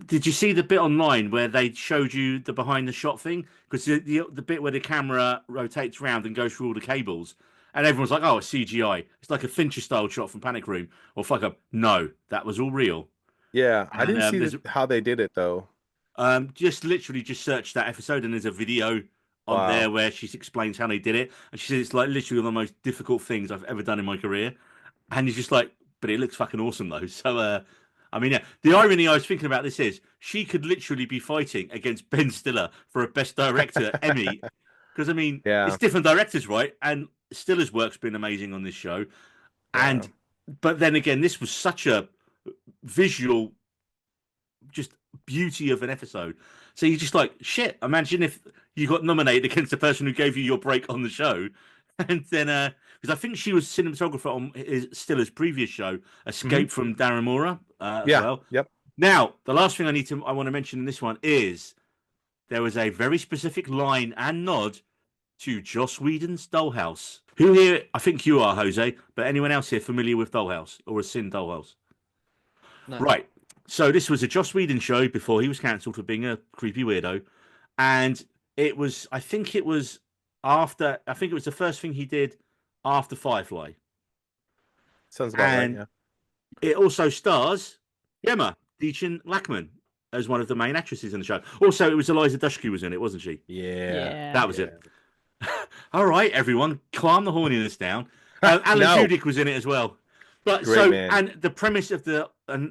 Did you see the bit online where they showed you the behind the shot thing? Because the bit where the camera rotates around and goes through all the cables, And everyone's like, oh, it's CGI. It's like a Fincher-style shot from Panic Room or Fuck Up. No, that was all real. Yeah, I And didn't see how they did it though. just literally just search that episode, and there's a video on there where she explains how they did it. And she says it's like literally one of the most difficult things I've ever done in my career. And he's just like, but it looks fucking awesome though. So, I mean, yeah, the irony I was thinking about this is she could literally be fighting against Ben Stiller for a Best Director Emmy. Because, I mean, it's different directors, right? And Stiller's work's been amazing on this show. And, but then again, this was such a visual, just beauty of an episode. So you're just like, shit, imagine if you got nominated against the person who gave you your break on the show. And then, because I think she was cinematographer on Stiller's previous show, Escape from Dannemora, as well. Yep. Now, the last thing I want to mention in this one is there was a very specific line and nod to Joss Whedon's Dollhouse. Who here, I think you are, Jose, but anyone else here familiar with Dollhouse or has seen Dollhouse? No. Right. So this was a Joss Whedon show before he was cancelled for being a creepy weirdo. And it was, I think it was the first thing he did after Firefly. Sounds about right, yeah. It also stars Gemma, Dichien Lachman, as one of the main actresses in the show. Also, it was Eliza Dushku was in it, wasn't she? Yeah. That was it. All right, everyone, calm the horniness down. Alan Tudyk was in it as well. But and the premise of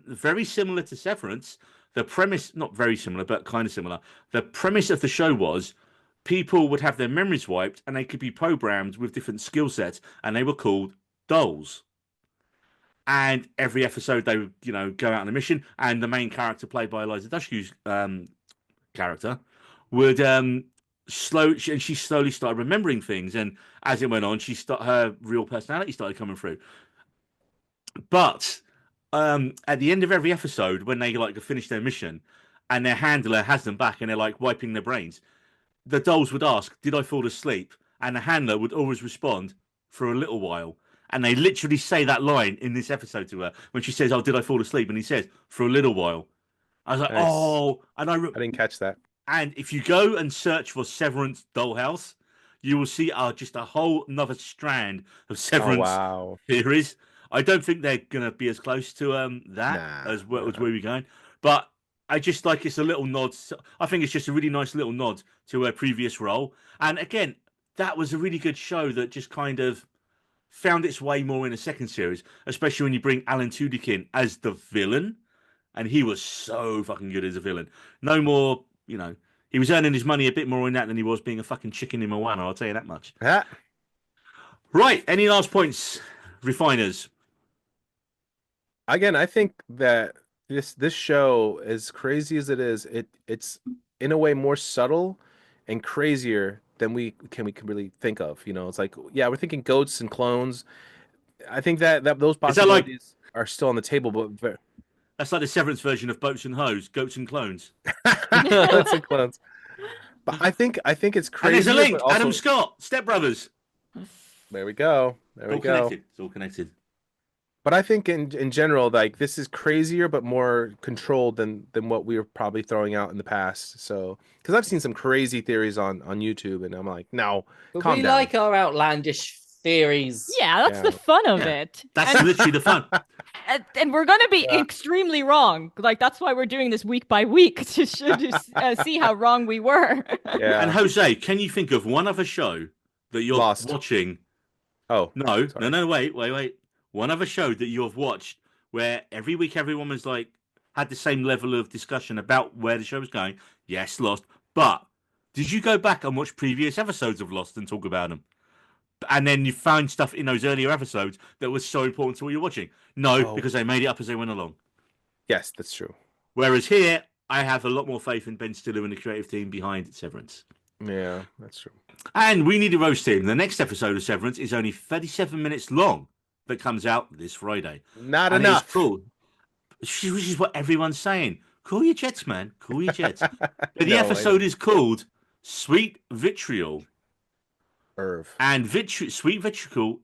very similar to Severance, the premise, not very similar, but kind of similar. The premise of the show was people would have their memories wiped and they could be programmed with different skill sets, and they were called dolls. And every episode they would, go out on a mission, and the main character played by Eliza Dushku's character would she slowly started remembering things, and as it went on, her real personality started coming through. But at the end of every episode, when they finish their mission, and their handler has them back, and they're wiping their brains, the dolls would ask, "Did I fall asleep?" And the handler would always respond, "For a little while." And they literally say that line in this episode to her when she says, "Oh, did I fall asleep?" And he says, "For a little while." I was like, nice. "Oh!" And I didn't catch that. And if you go and search for Severance Dollhouse, you will see just a whole another strand of Severance theories. I don't think they're going to be as close to as where we're going. But I just it's a little nod. I think it's just a really nice little nod to her previous role. And again, that was a really good show that just kind of found its way more in a second series, especially when you bring Alan Tudyk in as the villain. And he was so fucking good as a villain. No more, he was earning his money a bit more in that than he was being a fucking chicken in Moana, I'll tell you that much. Right, any last points, refiners? Again, I think that this show, as crazy as it is, it's in a way more subtle and crazier than we can really think of. It's like, we're thinking goats and clones. I think that those possibilities are still on the table, but that's like the Severance version of Boats and Hoes, Goats and Clones. Goats and Clones. But I think it's crazy. And there's a link, also... Adam Scott, Step Brothers. There we go. Connected. It's all connected. But I think in general, this is crazier but more controlled than what we were probably throwing out in the past. So, because I've seen some crazy theories on YouTube, and I'm like, no, calm down. Like our outlandish theories. Yeah, that's the fun of it. That's literally the fun. And we're going to be extremely wrong. That's why we're doing this week by week to see how wrong we were. Yeah. And Jose, can you think of one other show that you're watching? Oh, no, wait. One other show that you have watched where every week everyone was had the same level of discussion about where the show was going. Yes, Lost. But did you go back and watch previous episodes of Lost and talk about them? And then you found stuff in those earlier episodes that was so important to what you're watching? No, because they made it up as they went along. Yes, that's true. Whereas here, I have a lot more faith in Ben Stiller and the creative team behind Severance. Yeah, that's true. And we need to roast him. The next episode of Severance is only 37 minutes long. That comes out this Friday. Not enough. It's cool. Which is what everyone's saying. Cool your jets, man. Cool your jets. But the episode is called Sweet Vitriol. And Sweet Vitriol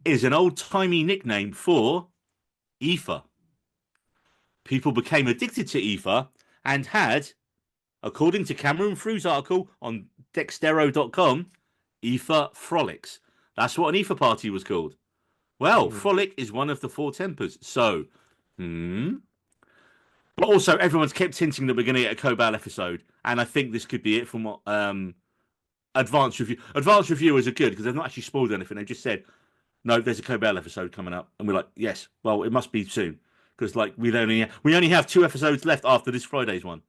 is an old-timey nickname for ether. People became addicted to ether and had, according to Cameron Fru's article on Dextero.com, Aoife Frolics. That's what an Aoife party was called. Well, Frolic is one of the four tempers. So, But also, everyone's kept hinting that we're going to get a Cobal episode. And I think this could be it from what Advanced reviewers are good because they've not actually spoiled anything. They've just said, no, there's a Cobal episode coming up. And we're like, yes, well, it must be soon. Because like we only have 2 episodes left after this Friday's one.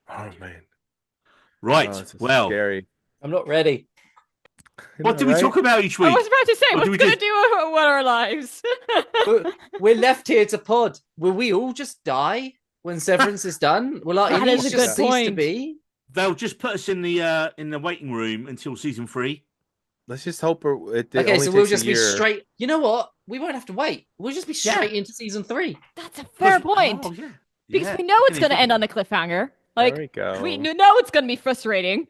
Oh, man. Right. Well, scary. I'm not ready. What do we talk about each week? I was about to say, what's going to do with our lives? We're left here to pod. Will we all just die when Severance is done? Will our That is a good cease to point. be? They'll just put us in the waiting room until season 3. Let's just hope it Okay, only so we'll takes a just be year. straight. You know what? We won't have to wait. We'll just be straight into season 3. That's a fair point. Oh, yeah. Because we know it's going to end on a cliffhanger. Like, There we go. we know it's going to be frustrating.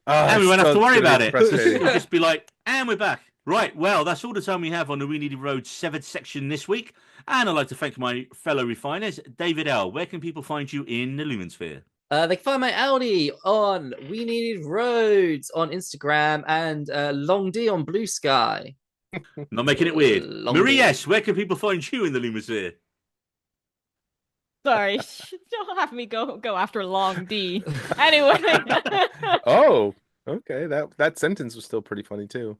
And we won't have to worry about it. Frustrating. We'll just be like, and we're back. Right, well, that's all the time we have on the We Needed Road Severed section this week. And I'd like to thank my fellow refiners. David L., where can people find you in the Lumensphere? They can find my Audi on We Needed Roads on Instagram and Long D on Blue Sky. Not making it weird. Long Marie D. S., where can people find you in the Lumensphere? Sorry, don't have me go after Long D. Anyway. Oh, okay. That sentence was still pretty funny too.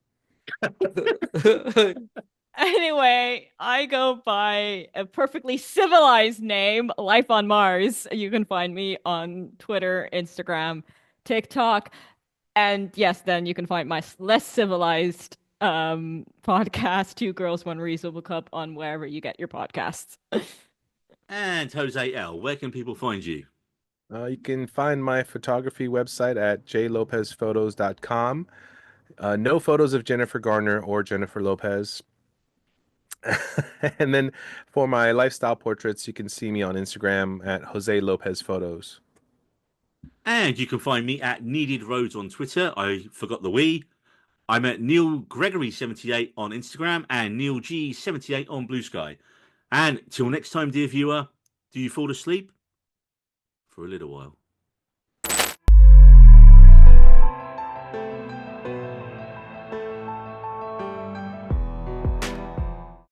Anyway, I go by a perfectly civilized name, Life on Mars. You can find me on Twitter, Instagram, TikTok, and yes, then you can find my less civilized podcast, Two Girls, One Reasonable Cup, on wherever you get your podcasts. And Jose L., where can people find you? You can find my photography website at jlopezphotos.com. No photos of Jennifer Garner or Jennifer Lopez. And then for my lifestyle portraits, you can see me on Instagram at Jose Lopez Photos. And you can find me at Needed Roads on Twitter. I forgot the we. I'm at Neil Gregory 78 on Instagram and Neil G 78 on Blue Sky. And till next time, dear viewer, do you fall asleep? For a little while.